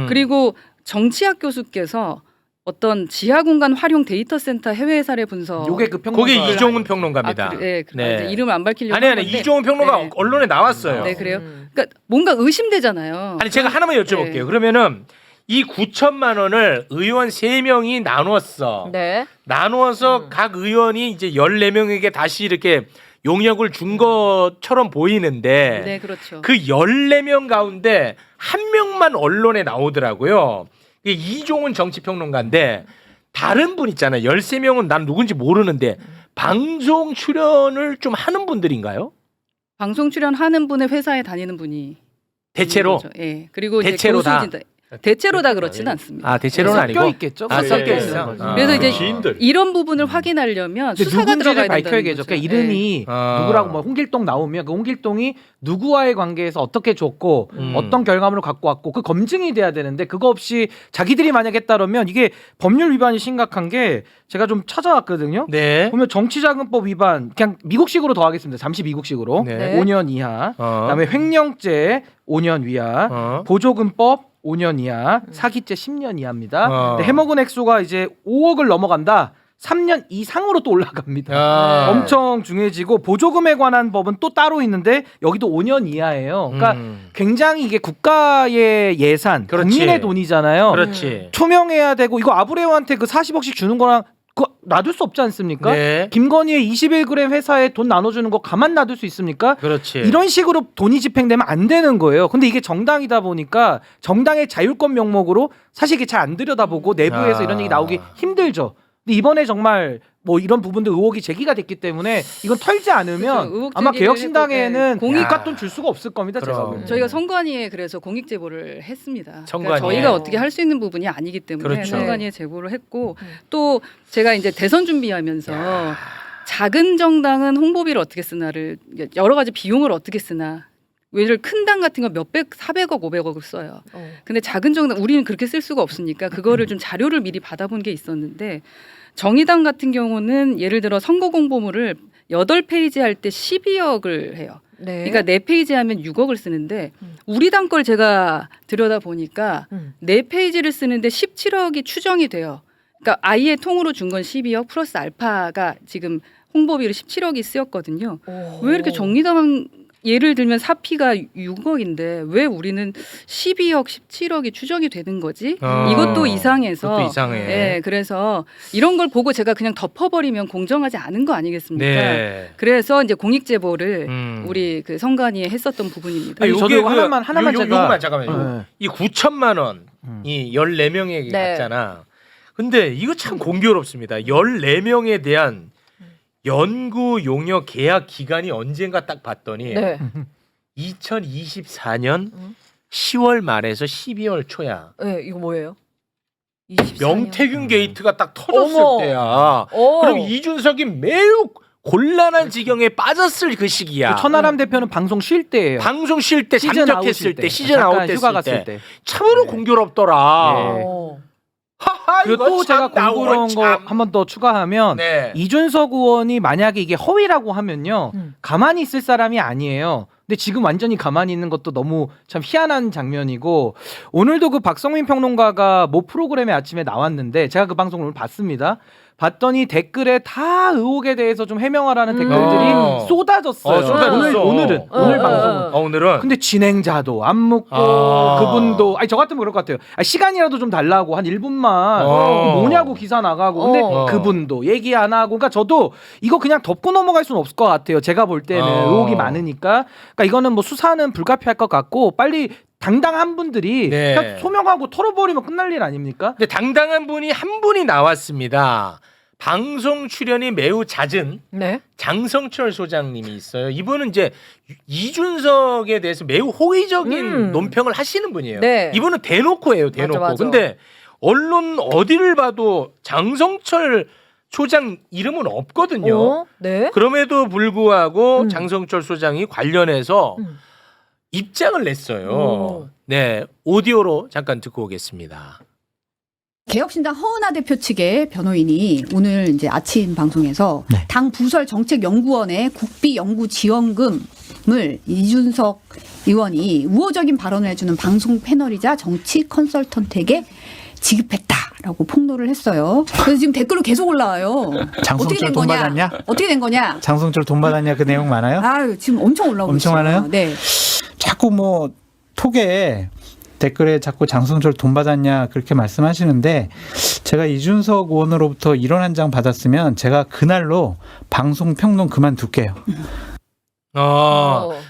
그리고 정치학 교수께서 어떤 지하 공간 활용 데이터 센터 해외 사례 분석 요게 그 평론가 거기 이종훈 평론가입니다. 네, 네. 이제 이름을 안 밝히려고 아니 하는데 이종훈 평론가 네. 언론에 나왔어요. 네, 그래요. 그러니까 뭔가 의심되잖아요. 아니 제가 하나만 여쭤볼게요. 네. 그러면은 이 9천만 원을 의원 3명이 나누었어. 네. 나누어서 각 의원이 이제 14명에게 다시 이렇게 용역을 준 것처럼 보이는데 네, 그렇죠. 그 14명 가운데 한 명만 언론에 나오더라고요. 이게 이종훈 정치평론가인데 다른 분 있잖아요. 13명은 난 누군지 모르는데 방송 출연을 좀 하는 분들인가요? 방송 출연하는 분의 회사에 다니는 분이 대체로? 있는 거죠. 예. 그리고 대체로 이제 다? 교수진들 대체로 다 그렇지는 않습니다. 아 대체로는 섞여 아니고 있겠죠. 아, 섞여 섞여 있는 있어. 거죠. 아. 그래서 이제 지인들. 이런 부분을 확인하려면 근데 수사가 누군지를 들어가야 된다는 밝혀야겠죠. 거죠. 그러니까 이름이 아. 누구라고 뭐 홍길동 나오면 그 홍길동이 누구와의 관계에서 어떻게 줬고 어떤 결과물을 갖고 왔고 그 검증이 돼야 되는데 그거 없이 자기들이 만약 했다면 이게 법률 위반이 심각한 게 제가 좀 찾아왔거든요. 네. 보면 정치자금법 위반 그냥 미국식으로 더 하겠습니다. 잠시 미국식으로 네. 5년 이하. 어. 그다음에 횡령죄 5년 이하. 어. 보조금법 5년 이하, 사기죄 10년 이하입니다. 어. 근데 해먹은 액수가 이제 5억을 넘어간다. 3년 이상으로 또 올라갑니다. 아. 엄청 중요해지고 보조금에 관한 법은 또 따로 있는데 여기도 5년 이하예요. 그러니까 굉장히 이게 국가의 예산, 그렇지. 국민의 돈이잖아요. 그렇지. 투명해야 되고 이거 아브레오한테 그 40억씩 주는 거랑 그거 놔둘 수 없지 않습니까? 네. 김건희의 21g 회사에 돈 나눠주는 거 가만 놔둘 수 있습니까? 그렇지. 이런 식으로 돈이 집행되면 안 되는 거예요. 근데 이게 정당이다 보니까 정당의 자율권 명목으로 사실 이게 잘 안 들여다보고 내부에서 아. 이런 얘기 나오기 힘들죠. 근데 이번에 정말 뭐 이런 부분도 의혹이 제기가 됐기 때문에 이건 털지 않으면 그렇죠. 의혹 아마 제기를 개혁신당에는 했고, 네. 국가돈 줄 수가 없을 겁니다. 제가 그럼. 보기에는. 저희가 선관위에 그래서 공익 제보를 했습니다. 그러니까 선관위에. 저희가 어떻게 할 수 있는 부분이 아니기 때문에 그렇죠. 선관위에 제보를 했고 또 제가 이제 대선 준비하면서 작은 정당은 홍보비를 어떻게 쓰나를 여러 가지 비용을 어떻게 쓰나 왜를 큰 당 같은 거 몇백, 400억, 500억을 써요. 근데 작은 정당 우리는 그렇게 쓸 수가 없으니까 그거를 좀 자료를 미리 받아본 게 있었는데 정의당 같은 경우는 예를 들어 선거 공보물을 8페이지 할 때 12억을 해요. 네. 그러니까 4페이지 하면 6억을 쓰는데 우리 당 걸 제가 들여다 보니까 4페이지를 쓰는데 17억이 추정이 돼요. 그러니까 아예 통으로 준 건 12억 플러스 알파가 지금 홍보비로 17억이 쓰였거든요. 왜 이렇게 정의당 예를 들면 사피가 6억인데 왜 우리는 12억, 17억이 추정이 되는 거지? 이것도 이상해서. 그것도 이상해. 네, 그래서 이런 걸 보고 제가 그냥 덮어버리면 공정하지 않은 거 아니겠습니까? 네. 그래서 이제 공익 제보를 음. 우리 그 선관위에 했었던 부분입니다. 아니, 저도 하나만 제가- 요거만 잠깐만요. 네. 이 9천만 원이 14명에게 네. 갔잖아. 근데 이거 참 공교롭습니다. 14명에 대한 연구 용역 계약 기간이 언젠가 딱 봤더니 네. 2024년 10월 말에서 12월 초야. 네, 이거 뭐예요? 명태균 게이트가 딱 터졌을 어머. 때야. 오. 그럼 이준석이 매우 곤란한 지경에 빠졌을 그 시기야. 그 천하람 대표는 방송 쉴 때예요. 방송 쉴 때, 시즌 잠적했을 아웃일 때, 시즌 아웃 잠깐 됐을 휴가 때. 갔을 때. 참으로 네. 공교롭더라. 예. 하하, 그리고 이거 또 참 제가 궁금한 거 참. 한 번 더 추가하면 네. 이준석 의원이 만약에 이게 허위라고 하면요 가만히 있을 사람이 아니에요. 근데 지금 완전히 가만히 있는 것도 너무 참 희한한 장면이고 오늘도 그 박성민 평론가가 모 프로그램에 아침에 나왔는데 제가 그 방송을 오늘 봤습니다. 봤더니 댓글에 다 의혹에 대해서 좀 해명하라는 댓글들이 쏟아졌어요. 쏟아졌어. 오늘 방송은. 오늘은. 근데 진행자도 안 묻고 그분도 아니 저 같으면 그럴 것 같아요. 아니, 시간이라도 좀 달라고 한 1분만 뭐냐고 기사 나가고 근데 그분도 얘기 안 하고 그러니까 저도 이거 그냥 덮고 넘어갈 수는 없을 것 같아요. 제가 볼 때는 의혹이 많으니까 그러니까 이거는 뭐 수사는 불가피할 것 같고 빨리 당당한 분들이 네. 그냥 소명하고 털어버리면 끝날 일 아닙니까? 근데 당당한 분이 한 분이 나왔습니다. 방송 출연이 매우 잦은 네. 장성철 소장님이 있어요. 이분은 이제 이준석에 대해서 매우 호의적인 논평을 하시는 분이에요. 네. 이분은 대놓고 해요. 대놓고. 맞아. 근데 언론 어디를 봐도 장성철 소장 이름은 없거든요. 네. 그럼에도 불구하고 장성철 소장이 관련해서 입장을 냈어요. 네, 오디오로 잠깐 듣고 오겠습니다. 개혁신당 허은하 대표 측의 변호인이 오늘 이제 아침 방송에서 당 부설 정책연구원의 국비 연구 지원금을 이준석 의원이 우호적인 발언을 해주는 방송 패널이자 정치 컨설턴트에게 지급했다라고 폭로를 했어요. 그래서 지금 댓글로 계속 올라와요. 어떻게 장성철 된 돈 거냐? 받았냐? 어떻게 된 거냐? 장성철 돈 받았냐 그 내용 많아요? 아유, 지금 엄청 올라오고 엄청 있어요. 많아요? 네. 자꾸 뭐 톡에 댓글에 자꾸 장성철 돈 받았냐 그렇게 말씀하시는데 제가 이준석 의원으로부터 이런 한 장 받았으면 제가 그날로 방송 평론 그만둘게요.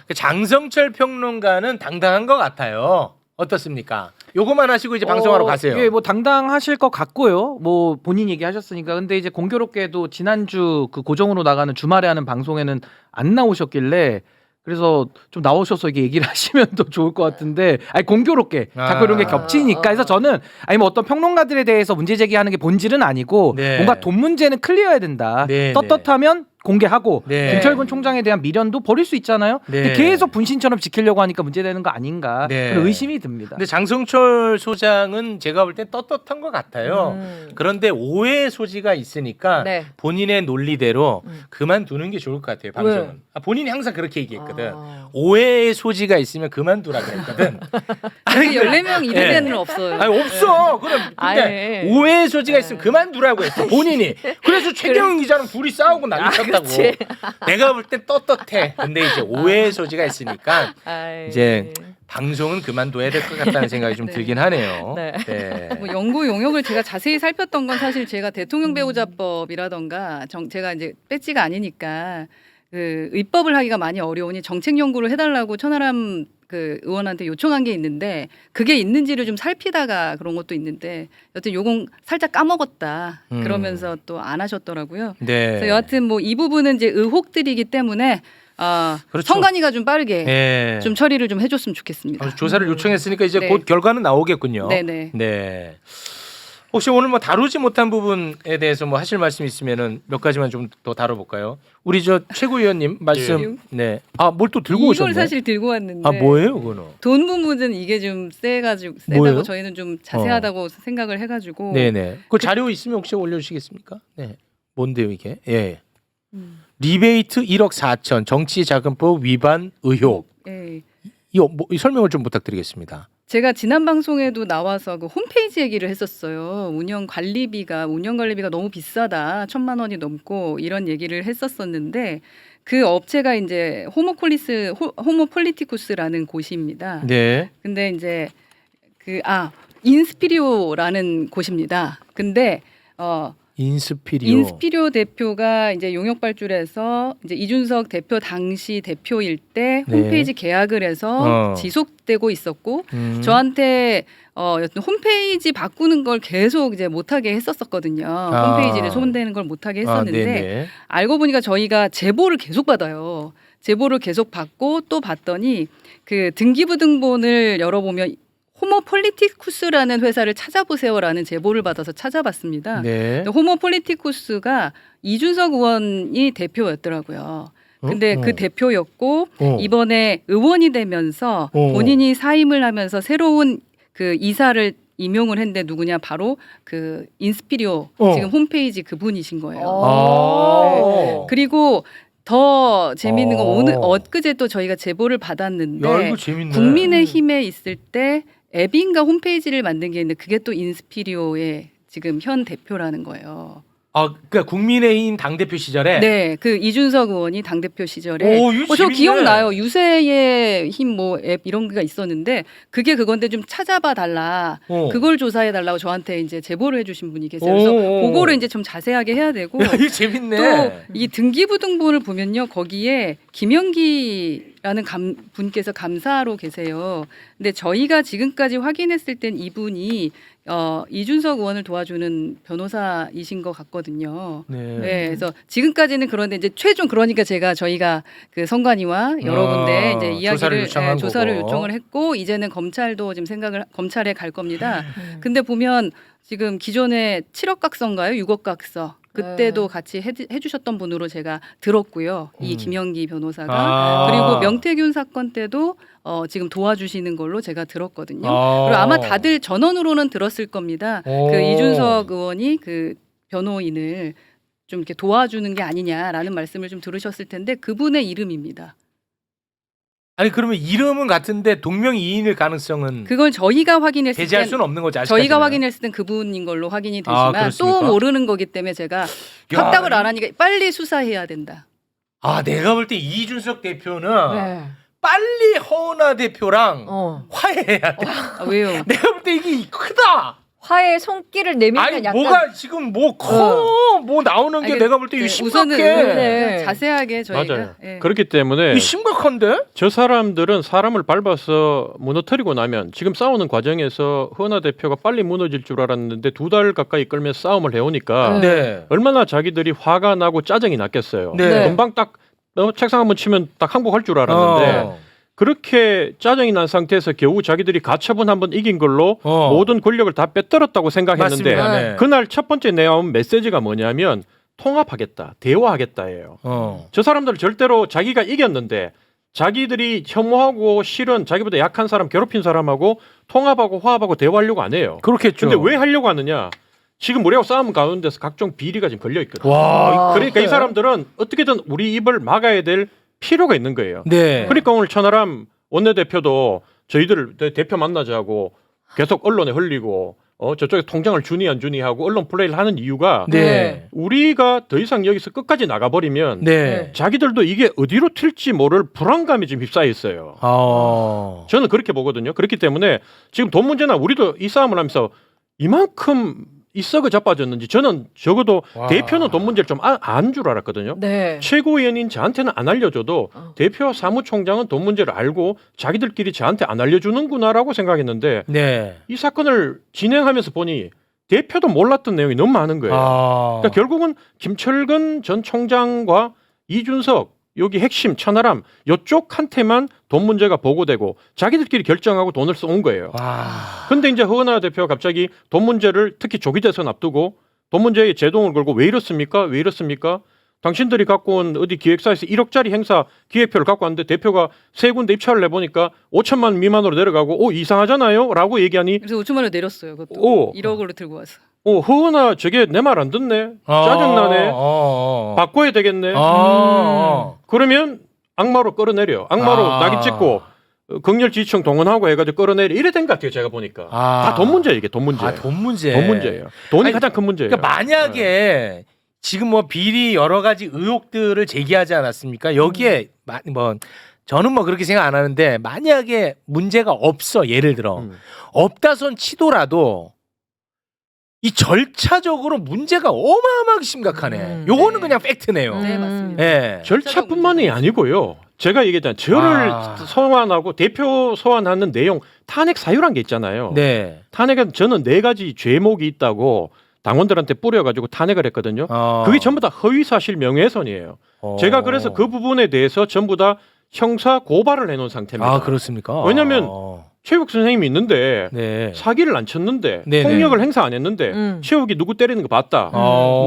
그 장성철 평론가는 당당한 것 같아요. 어떻습니까? 요거만 하시고 이제 방송하러 가세요. 예, 뭐 당당하실 것 같고요. 뭐 본인 얘기하셨으니까. 근데 이제 공교롭게도 지난주 그 고정으로 나가는 주말에 하는 방송에는 안 나오셨길래 그래서 좀 나오셔서 이게 얘기를 하시면 더 좋을 것 같은데 아니 공교롭게 자꾸 이런 게 겹치니까 그래서 저는 아니 뭐 어떤 평론가들에 대해서 문제 제기하는 게 본질은 아니고 네. 뭔가 돈 문제는 클리어해야 된다. 네, 떳떳하면 공개하고 네. 김철근 총장에 대한 미련도 버릴 수 있잖아요. 네. 근데 계속 분신처럼 지키려고 하니까 문제되는 거 아닌가 네. 그런 의심이 듭니다. 근데 장성철 소장은 제가 볼 때 떳떳한 것 같아요. 그런데 오해의 소지가 있으니까 네. 본인의 논리대로 그만두는 게 좋을 것 같아요. 방송은. 왜? 본인이 항상 그렇게 얘기했거든. 아. 오해의 소지가 있으면 그만두라 그랬거든. 아니, 14명 이래는 없어요. 아니 없어. 그럼 근데 아예. 오해의 소지가 있으면 그만두라고 했어. 본인이. 그래서 최경영 기자랑 둘이 싸우고 난리 쳤다고. 그렇지. 내가 볼 땐 떳떳해. 근데 이제 오해의 소지가 있으니까 아이. 이제 방송은 그만둬야 될 것 같다는 생각이 좀 네. 들긴 하네요. 네. 네. 뭐 연구 용역을 제가 자세히 살폈던 건 사실 제가 대통령 배우자법이라던가 제가 이제 배지가 아니니까 그 입법을 하기가 많이 어려우니 정책 연구를 해달라고 천하람 그 의원한테 요청한 게 있는데 그게 있는지를 좀 살피다가 그런 것도 있는데 여튼 요건 살짝 까먹었다 그러면서 또 안 하셨더라고요. 네. 그래서 여하튼 뭐 이 부분은 이제 의혹들이기 때문에 그렇죠. 선관위가 좀 빠르게 네. 좀 처리를 좀 해줬으면 좋겠습니다. 조사를 요청했으니까 이제 네. 곧 결과는 나오겠군요. 네네. 네. 혹시 오늘 뭐 다루지 못한 부분에 대해서 뭐 하실 말씀 있으면은 몇 가지만 좀 더 다뤄볼까요? 우리 저 최고위원님 말씀. 네. 아 뭘 또 들고 오셨네. 이걸 사실 들고 왔는데. 아 뭐예요, 그거는? 돈 부분은 이게 좀 세다고 뭐예요? 저희는 좀 자세하다고 생각을 해가지고. 네네. 그 자료 있으면 혹시 올려주시겠습니까? 네. 뭔데요 이게? 예. 리베이트 1억 4천 정치자금법 위반 의혹. 예. 이 설명을 좀 부탁드리겠습니다. 제가 지난 방송에도 나와서 그 홈페이지 얘기를 했었어요. 운영 관리비가 너무 비싸다. 1,000만 원이 넘고 이런 얘기를 했었었는데 그 업체가 이제 호모폴리티쿠스라는 곳입니다. 네. 근데 이제 인스피리오라는 곳입니다. 근데 인스피리오 대표가 이제 용역 발주해서 이제 이준석 대표 당시 대표일 때 네. 홈페이지 계약을 해서 지속되고 있었고 저한테 여튼 홈페이지 바꾸는 걸 계속 이제 못하게 했었거든요. 홈페이지를 손대는 걸 못하게 했었는데 네네. 알고 보니까 저희가 제보를 계속 받아요. 제보를 계속 받고 또 봤더니 그 등기부등본을 열어보면 호모폴리티쿠스라는 회사를 찾아보세요라는 제보를 받아서 찾아봤습니다. 네. 호모폴리티쿠스가 이준석 의원이 대표였더라고요. 근데 그 대표였고 이번에 의원이 되면서 본인이 사임을 하면서 새로운 그 이사를 임용을 했는데 누구냐 바로 그 인스피리오 지금 홈페이지 그분이신 거예요. 네. 그리고 더 재미있는 건 오늘 어. 엊그제 또 저희가 제보를 받았는데 야, 이거 재밌네. 국민의힘에 있을 때 앱인가 홈페이지를 만든 게 있는데 그게 또 인스피리오의 지금 현 대표라는 거예요. 아, 그러니까 국민의힘 당대표 시절에 네, 그 이준석 의원이 당대표 시절에 오, 이거 저 재밌네. 기억나요. 유세의 힘 뭐 앱 이런 게가 있었는데 그게 그건데 좀 찾아봐 달라. 그걸 조사해 달라고 저한테 이제 제보를 해주신 분이 계세요. 그래서 오. 그거를 이제 좀 자세하게 해야 되고 야, 이거 재밌네. 또 이 등기부등본을 보면요 거기에 김영기라는 분께서 감사로 계세요. 근데 저희가 지금까지 확인했을 땐 이분이 이준석 의원을 도와주는 변호사이신 것 같거든요. 네, 그래서 지금까지는 그런데 이제 최종 그러니까 저희가 그 선관위와 여러 군데 이제 이야기를 조사를 요청을 했고 이제는 검찰도 지금 검찰에 갈 겁니다. 근데 보면 지금 기존에 7억 각서인가요? 6억 각서. 그때도 같이 해주셨던 분으로 제가 들었고요. 이 김영기 변호사가 그리고 명태균 사건 때도 지금 도와주시는 걸로 제가 들었거든요. 그리고 아마 다들 전원으로는 들었을 겁니다. 그 이준석 의원이 그 변호인을 좀 이렇게 도와주는 게 아니냐라는 말씀을 좀 들으셨을 텐데 그분의 이름입니다. 아니 그러면 이름은 같은데 동명이인일 가능성은 그걸 저희가 확인했을 배제할 땐 수는 없는 거죠. 아직까지는. 저희가 확인했을 땐 그분인 걸로 확인이 되지만 그렇습니까? 또 모르는 거기 때문에 제가 확답을 안 하니까 빨리 수사해야 된다. 아 내가 볼 때 이준석 대표는 네. 빨리 허은하 대표랑 화해해야 돼. 아, 왜요? 내가 볼 때 이게 크다. 화해 손길을 내밀면 아니 약간 뭐가 지금 뭐 나오는 게 아니, 내가 볼 때 이거 우선은 심각해. 네. 자세하게 저희가 맞아요. 예. 그렇기 때문에 이거 심각한데? 저 사람들은 사람을 밟아서 무너뜨리고 나면 지금 싸우는 과정에서 허은하 대표가 빨리 무너질 줄 알았는데 2달 가까이 끌면서 싸움을 해오니까 네. 얼마나 자기들이 화가 나고 짜증이 났겠어요. 네. 금방 딱 책상 한번 치면 딱 항복할 줄 알았는데 그렇게 짜증이 난 상태에서 겨우 자기들이 가처분 한번 이긴 걸로 모든 권력을 다 빼떨었다고 생각했는데 맞습니다. 네. 그날 첫 번째 내온 메시지가 뭐냐면 통합하겠다, 대화하겠다예요. 저 사람들 절대로 자기가 이겼는데 자기들이 혐오하고 싫은 자기보다 약한 사람 괴롭힌 사람하고 통합하고 화합하고 대화하려고 안 해요. 그렇겠죠. 근데 왜 하려고 하느냐? 지금 우리하고 싸움 가운데서 각종 비리가 지금 걸려 있거든요. 와, 그러니까 이 사람들은 어떻게든 우리 입을 막아야 될 필요가 있는 거예요. 네. 그러니까 오늘 천하람 원내대표도 저희들 대표 만나자고 계속 언론에 흘리고 저쪽에 통장을 주니 안 주니 하고 언론 플레이를 하는 이유가 네. 우리가 더 이상 여기서 끝까지 나가버리면 네. 자기들도 이게 어디로 튈지 모를 불안감이 지금 휩싸여 있어요. 저는 그렇게 보거든요. 그렇기 때문에 지금 돈 문제나 우리도 이 싸움을 하면서 이만큼 썩어 자빠졌는지 저는 적어도 대표는 돈 문제를 좀 안 줄 알았거든요. 네. 최고위원인 저한테는 안 알려줘도 대표와 사무총장은 돈 문제를 알고 자기들끼리 저한테 안 알려주는구나라고 생각했는데 네. 이 사건을 진행하면서 보니 대표도 몰랐던 내용이 너무 많은 거예요. 그러니까 결국은 김철근 전 총장과 이준석 여기 핵심 천하람 이쪽한테만 돈 문제가 보고되고 자기들끼리 결정하고 돈을 쏜 거예요. 근데 이제 허은하 대표가 갑자기 돈 문제를 특히 조기 대선 앞두고 돈 문제에 제동을 걸고 왜 이렇습니까? 왜 이렇습니까? 당신들이 갖고 온 어디 기획사에서 1억짜리 행사 기획표를 갖고 왔는데 대표가 세 군데 입찰을 해보니까 5천만 미만으로 내려가고 이상하잖아요? 라고 얘기하니 그래서 5천만 원 내렸어요. 그것도 1억으로 들고 와서. 허은하 저게 내 말 안 듣네. 짜증나네. 바꿔야 되겠네. 그러면 악마로 끌어내려. 악마로 낙인 찍고 극렬 지지층 동원하고 해가지고 끌어내려. 이래 된 것 같아요. 제가 보니까. 다 돈 문제예요. 이게 돈 문제. 돈 문제. 돈 문제예요. 돈이 아니, 가장 큰 문제예요. 그러니까 만약에 지금 뭐 비리 여러 가지 의혹들을 제기하지 않았습니까? 여기에 뭐 저는 뭐 그렇게 생각 안 하는데 만약에 문제가 없어 예를 들어 없다손 치더라도 이 절차적으로 문제가 어마어마하게 심각하네. 요거는 그냥 팩트네요. 네, 맞습니다. 네. 절차뿐만이 아니고요. 제가 얘기했잖아요. 저를 소환하고 대표 소환하는 내용 탄핵 사유란 게 있잖아요. 네. 탄핵은 저는 4가지 죄목이 있다고 당원들한테 뿌려가지고 탄핵을 했거든요. 그게 전부 다 허위사실 명예훼손이에요. 제가 그래서 그 부분에 대해서 전부 다 형사 고발을 해놓은 상태입니다. 그렇습니까? 왜냐하면 최욱 선생님이 있는데 네. 사기를 안 쳤는데 네네. 폭력을 행사 안 했는데 최욱이 누구 때리는 거 봤다.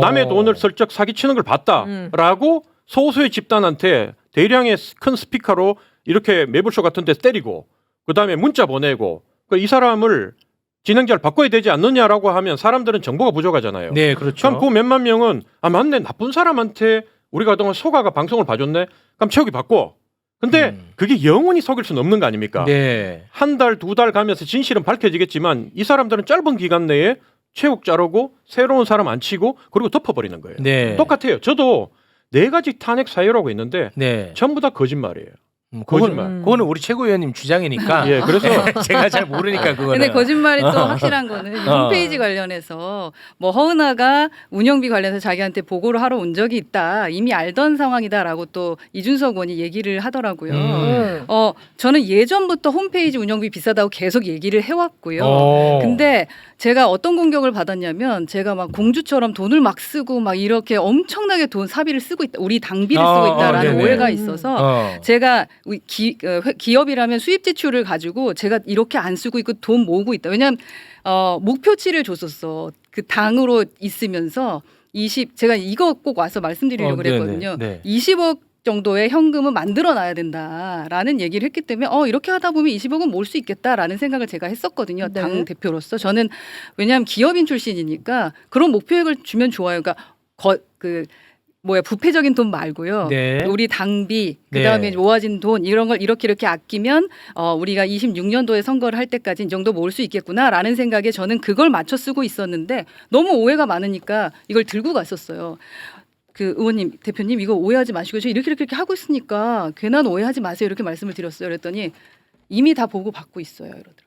남의 돈을 슬쩍 사기치는 걸 봤다라고 소수의 집단한테 대량의 큰 스피커로 이렇게 매불쇼 같은 데서 때리고 그다음에 문자 보내고 이 사람을 진행자를 바꿔야 되지 않느냐라고 하면 사람들은 정보가 부족하잖아요. 네, 그렇죠. 그럼 그 몇만 명은 맞네 나쁜 사람한테 우리가 그동안 소가가 방송을 봐줬네. 그럼 채욱이 바꿔. 근데 그게 영원히 속일 수는 없는 거 아닙니까? 네. 한 달, 두 달 가면서 진실은 밝혀지겠지만 이 사람들은 짧은 기간 내에 채욱 자르고 새로운 사람 안 치고 그리고 덮어버리는 거예요. 네. 똑같아요. 저도 4가지 탄핵 사유라고 있는데 네. 전부 다 거짓말이에요. 거짓말. 그거는 우리 최고위원님 주장이니까. 예, 그래서 제가 잘 모르니까 그거는. 근데 거짓말이 또 확실한 거는 홈페이지 관련해서 뭐 허은하가 운영비 관련해서 자기한테 보고를 하러 온 적이 있다. 이미 알던 상황이다라고 또 이준석 의원이 얘기를 하더라고요. 저는 예전부터 홈페이지 운영비 비싸다고 계속 얘기를 해왔고요. 근데 제가 어떤 공격을 받았냐면 제가 막 공주처럼 돈을 막 쓰고 막 이렇게 엄청나게 돈 사비를 쓰고 있다. 우리 당비를 쓰고 있다라는 네네. 오해가 있어서 제가 기업이라면 수입 지출을 가지고 제가 이렇게 안 쓰고 있고 돈 모으고 있다. 왜냐하면 목표치를 줬었어. 그 당으로 있으면서 제가 이거 꼭 와서 말씀드리려고 그랬거든요. 네네. 네. 20억 정도의 현금은 만들어놔야 된다라는 얘기를 했기 때문에 이렇게 하다 보면 20억은 모을 수 있겠다라는 생각을 제가 했었거든요. 네. 당 대표로서 저는 왜냐하면 기업인 출신이니까 그런 목표액을 주면 좋아요. 그러니까 부패적인 돈 말고요. 네. 우리 당비 그다음에 네. 모아진 돈 이런 걸 이렇게 아끼면 우리가 26년도에 선거를 할 때까지 이 정도 모을 수 있겠구나라는 생각에 저는 그걸 맞춰 쓰고 있었는데 너무 오해가 많으니까 이걸 들고 갔었어요. 그 의원님, 대표님 이거 오해하지 마시고 저 이렇게 하고 있으니까 괜한 오해하지 마세요 이렇게 말씀을 드렸어요. 그랬더니 이미 다 보고 받고 있어요 이러더라고요.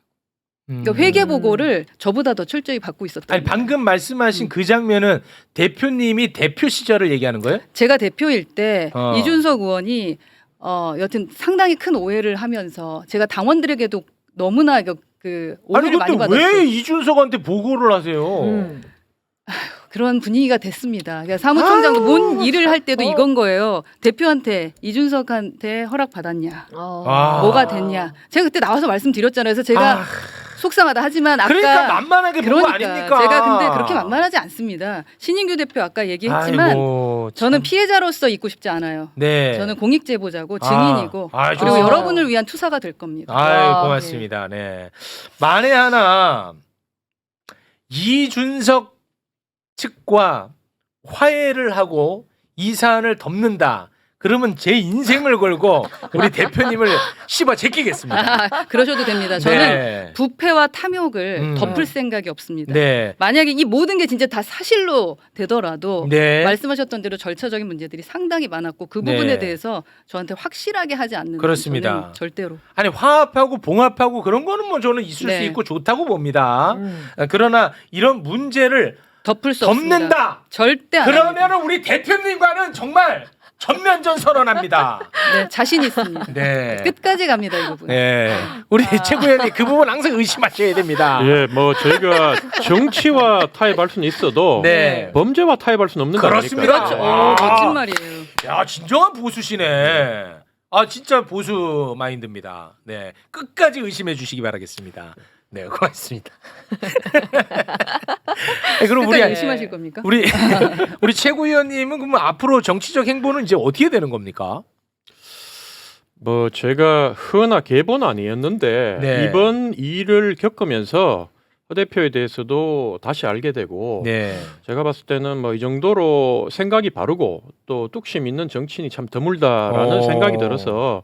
그러니까 회계 보고를 저보다 더 철저히 받고 있었다. 아니 방금 말씀하신 그 장면은 대표님이 대표 시절을 얘기하는 거예요? 제가 대표일 때 어. 이준석 의원이 여튼 상당히 큰 오해를 하면서 제가 당원들에게도 너무나 그 오해를 아니 많이 근데 받았어요. 왜 이준석한테 보고를 하세요? 그런 분위기가 됐습니다. 그러니까 사무총장도 뭔 일을 할 때도 이건 거예요. 대표한테 이준석한테 허락 받았냐, 뭐가 됐냐. 제가 그때 나와서 말씀드렸잖아요. 그래서 제가 속상하다 하지만 아까 그러니까 만만하게 본 거 그러니까 아닙니까? 제가 근데 그렇게 만만하지 않습니다. 신인규 대표 아까 얘기했지만 아이고, 참. 저는 피해자로서 있고 싶지 않아요. 네. 저는 공익 제보자고 증인이고 그리고 좋습니다. 여러분을 위한 투사가 될 겁니다. 아유, 고맙습니다. 네. 만에 하나 이준석 측과 화해를 하고 이 사안을 덮는다. 그러면 제 인생을 걸고 우리 대표님을 씹어 제끼겠습니다. 그러셔도 됩니다. 저는 네. 부패와 탐욕을 덮을 생각이 없습니다. 네. 만약에 이 모든 게 진짜 다 사실로 되더라도 네. 말씀하셨던 대로 절차적인 문제들이 상당히 많았고 그 부분에 네. 대해서 저한테 확실하게 하지 않는 그렇습니다. 저는 절대로. 아니 화합하고 봉합하고 그런 거는 뭐 저는 있을 네. 수 있고 좋다고 봅니다. 그러나 이런 문제를 덮을 수 없습니다. 덮는다. 절대 안 합니다. 그러면은 우리 대표님과는 정말 전면전 선언합니다. 네, 자신 있습니다. 네. 끝까지 갑니다 이 부분. 네. 우리 최고위원님 그 부분 항상 의심하셔야 됩니다. 예, 뭐 저희가 정치와 타협할 수는 있어도 네. 범죄와 타협할 수는 없는 거 아닙니까? 그렇습니다. 그렇죠. 아. 멋진 말이에요. 야, 진정한 보수시네. 아, 진짜 보수 마인드입니다. 네. 끝까지 의심해 주시기 바라겠습니다. 네, 고맙습니다. 네, 그럼 끝까지 의심하실 겁니까? 우리 최고위원님은 그럼 앞으로 정치적 행보는 이제 어떻게 되는 겁니까? 뭐 제가 허나 계보는 아니었는데 네. 이번 일을 겪으면서 허 대표에 대해서도 다시 알게 되고 네. 제가 봤을 때는 뭐 이 정도로 생각이 바르고 또 뚝심 있는 정치인이 참 드물다라는 생각이 들어서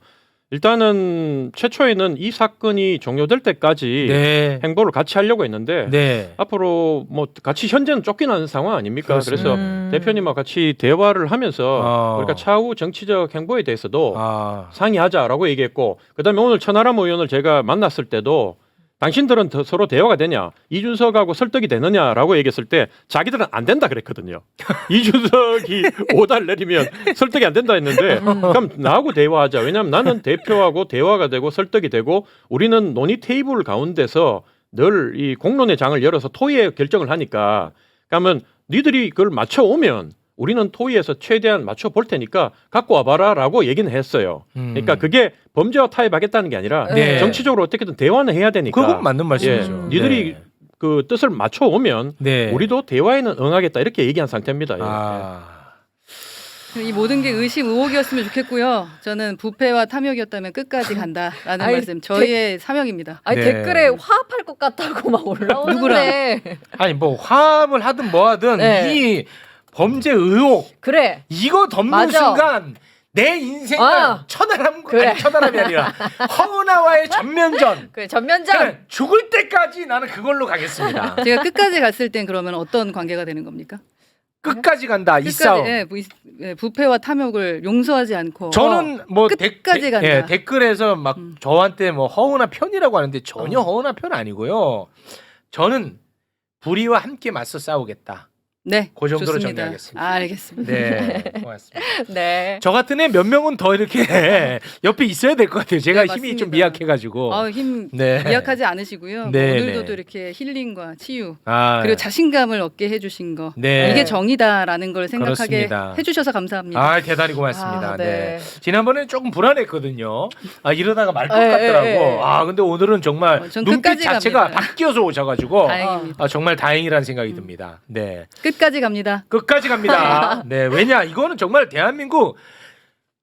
일단은 최초에는 이 사건이 종료될 때까지 네. 행보를 같이 하려고 했는데 네. 앞으로 뭐 같이 현재는 쫓겨나는 상황 아닙니까? 그렇습니다. 그래서 대표님과 같이 대화를 하면서 우리가 차후 정치적 행보에 대해서도 상의하자라고 얘기했고 그다음에 오늘 천하람 의원을 제가 만났을 때도 당신들은 서로 대화가 되냐 이준석하고 설득이 되느냐라고 얘기했을 때 자기들은 안 된다 그랬거든요. 이준석이 오달 내리면 설득이 안 된다 했는데 그럼 나하고 대화하자. 왜냐하면 나는 대표하고 대화가 되고 설득이 되고 우리는 논의 테이블 가운데서 늘 이 공론의 장을 열어서 토의의 결정을 하니까 그러면 니들이 그걸 맞춰오면 우리는 토의에서 최대한 맞춰볼 테니까 갖고 와봐라라고 얘기는 했어요. 그러니까 그게 범죄와 타협하겠다는 게 아니라 네. 정치적으로 어떻게든 대화는 해야 되니까. 그건 맞는 말씀이죠. 예, 니들이 네. 그 뜻을 맞춰오면 네. 우리도 대화에는 응하겠다 이렇게 얘기한 상태입니다. 이 모든 게 의심 의혹이었으면 좋겠고요. 저는 부패와 탐욕이었다면 끝까지 간다라는 아니, 말씀 저희의 사명입니다. 아니 네. 댓글에 화합할 것 같다고 막 올라오는데. 아니 뭐 화합을 하든 뭐 하든 네. 이 범죄 의혹 그래. 이거 덮는 맞아. 순간 내 인생은 천하람 그래. 아니 천하람이 아니라 허은아와의 전면전. 그래 전면전. 그래, 죽을 때까지 나는 그걸로 가겠습니다. 제가 끝까지 갔을 땐 그러면 어떤 관계가 되는 겁니까? 끝까지 간다 이 끝까지, 싸움. 부패와 탐욕을 용서하지 않고 저는 뭐 끝까지 간다. 댓글에서 막 저한테 뭐 허은아 편이라고 하는데 전혀 허은아 편 아니고요. 저는 불의와 함께 맞서 싸우겠다. 네, 그 정도로 좋습니다. 정리하겠습니다. 알겠습니다. 네, 고맙습니다. 네. 저 같은 애 몇 명은 더 이렇게 옆에 있어야 될 것 같아요. 제가 네, 힘이 좀 맞습니다. 미약해가지고. 힘 네. 미약하지 않으시고요. 네, 오늘도 네. 또 이렇게 힐링과 치유 아, 그리고 자신감을 얻게 해주신 거 네. 이게 정의다라는 걸 생각하게 그렇습니다. 해주셔서 감사합니다. 아, 대단히 고맙습니다. 아, 네. 네. 지난번에 조금 불안했거든요. 아, 이러다가 말 것 예, 같더라고. 예, 예. 아, 근데 오늘은 정말 전 눈빛 끝까지 자체가 갑니다. 바뀌어서 오셔가지고 다행입니다. 아, 정말 다행이라는 생각이 듭니다. 네. 끝까지 갑니다. 끝까지 갑니다. 네, 왜냐 이거는 정말 대한민국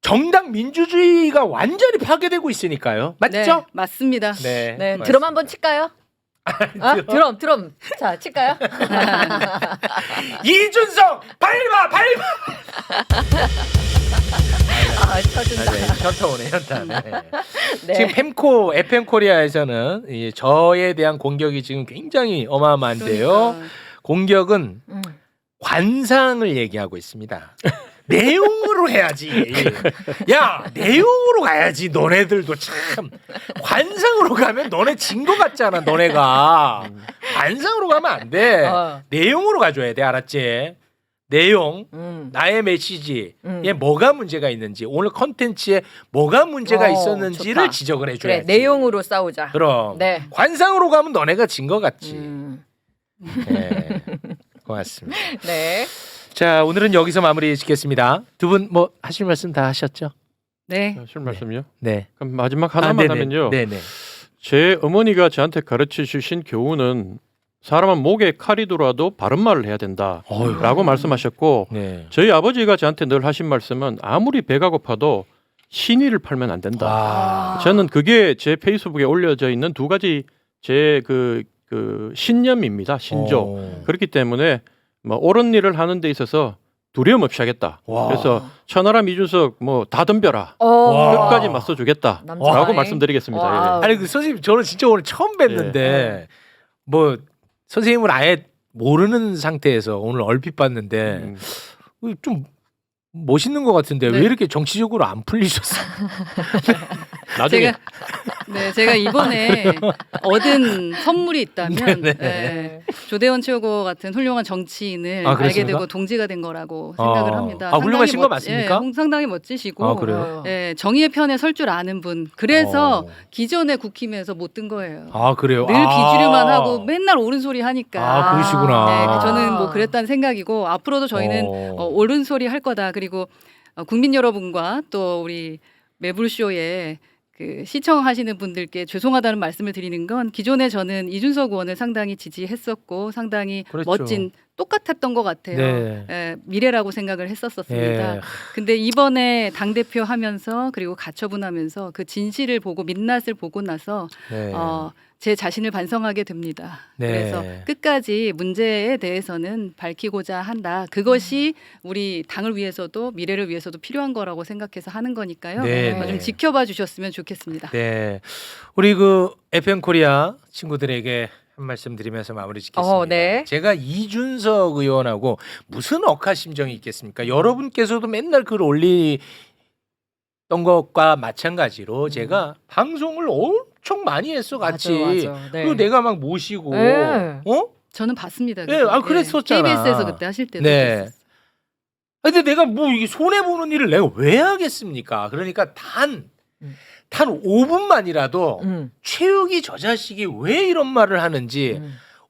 정당 민주주의가 완전히 파괴되고 있으니까요. 맞죠? 네, 맞습니다. 네. 네. 맞습니다. 드럼 한번 칠까요? 드럼. 자, 칠까요? 이준석 밟아. 아, 쳐준다. 현타 오네 현타. 네. 네. 지금 펜코 FM 코리아에서는 이 저에 대한 공격이 지금 굉장히 어마어마한데요. 그러니까. 공격은 음. 관상을 얘기하고 있습니다. 내용으로 해야지. 야, 내용으로 가야지. 너네들도 참 관상으로 가면 너네 진 거 같잖아. 너네가 관상으로 가면 안 돼. 내용으로 가줘야 돼. 알았지? 내용, 나의 메시지에 뭐가 문제가 있는지, 오늘 컨텐츠에 뭐가 문제가 있었는지를 좋다. 지적을 그래, 해줘야지. 내용으로 싸우자. 그럼 네. 관상으로 가면 너네가 진 거 같지. 네. 고맙습니다. 네. 자, 오늘은 여기서 마무리 짓겠습니다. 두 분 뭐 하실 말씀 다 하셨죠? 네. 실 말씀요? 네. 그럼 마지막 하나만 하면요. 네네. 제 어머니가 저한테 가르쳐 주신 교훈은 사람은 목에 칼이 들어와도 바른 말을 해야 된다라고 말씀하셨고 네. 저희 아버지가 저한테 늘 하신 말씀은 아무리 배가 고파도 신의를 팔면 안 된다. 아. 저는 그게 제 페이스북에 올려져 있는 두 가지 제 그 신념입니다. 신조. 그렇기 때문에 뭐 옳은 일을 하는 데 있어서 두려움 없이 하겠다. 와. 그래서 천하람 이준석 뭐 다 덤벼라. 와. 끝까지 맞서 주겠다라고 남자네. 말씀드리겠습니다. 와. 예. 아니 그 선생님 저는 진짜 오늘 처음 뵀는데 뭐 선생님을 아예 모르는 상태에서 오늘 얼핏 봤는데 좀 멋있는 것 같은데 네. 왜 이렇게 정치적으로 안 풀리셨어요? 나중에 제가 이번에 얻은 선물이 있다면 네네. 조대원 최고 같은 훌륭한 정치인을 아, 알게 그렇습니까? 되고 동지가 된 거라고 생각을 합니다. 아, 훌륭하신 거 상당히 맞습니까? 상당히 멋지시고 아, 그래요? 정의의 편에 설 줄 아는 분. 그래서 어. 기존의 국힘에서 못 든 거예요. 아, 그래요? 늘 비주류만 하고 맨날 옳은 소리 하니까. 아, 그러시구나. 네, 저는 뭐 그랬다는 생각이고 앞으로도 저희는 옳은 소리 할 거다. 그리고 국민 여러분과 또 우리 매불쇼에 그 시청하시는 분들께 죄송하다는 말씀을 드리는 건 기존에 저는 이준석 의원을 상당히 지지했었고 상당히 그렇죠. 멋진 똑같았던 것 같아요. 네. 미래라고 생각을 했었습니다. 예. 근데 이번에 당대표 하면서 그리고 가처분하면서 그 진실을 보고 민낯을 보고 나서 네. 제 자신을 반성하게 됩니다. 네. 그래서 끝까지 문제에 대해서는 밝히고자 한다. 그것이 우리 당을 위해서도 미래를 위해서도 필요한 거라고 생각해서 하는 거니까요. 네. 좀 지켜봐 주셨으면 좋겠습니다. 네. 우리 그 FM 코리아 친구들에게 한 말씀 드리면서 마무리 짓겠습니다. 네. 제가 이준석 의원하고 무슨 억하심정이 있겠습니까? 여러분께서도 맨날 글 올리던 것과 마찬가지로 제가 방송을 엄청 많이 했어 같이. 맞아. 네. 그리고 내가 막 모시고 네. 저는 봤습니다. 네, 아, 그랬었잖아. KBS에서 그때 하실 때도 네. 그랬었어요. 근데 내가 뭐 이게 손해 보는 일을 내가 왜 하겠습니까? 그러니까 단 5분만이라도 최욱이 저 자식이 왜 이런 말을 하는지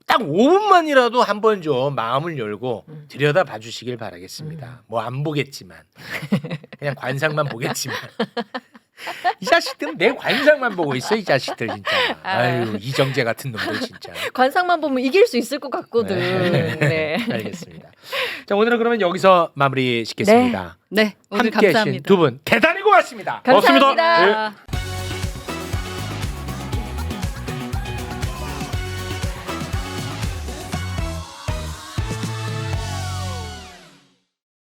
딱 5분만이라도 한번 좀 마음을 열고 들여다 봐주시길 바라겠습니다. 뭐 안 보겠지만 그냥 관상만 보겠지만 이 자식들은 내 관상만 보고 있어. 이 자식들 진짜. 아유 이정재 같은 놈들 진짜. 관상만 보면 이길 수 있을 것 같거든. 네. 네. 알겠습니다. 자 오늘은 그러면 여기서 마무리 짓겠습니다. 네, 오늘 함께하신 감사합니다. 두 분 대단히 고맙습니다. 감사합니다. 고맙습니다. 예.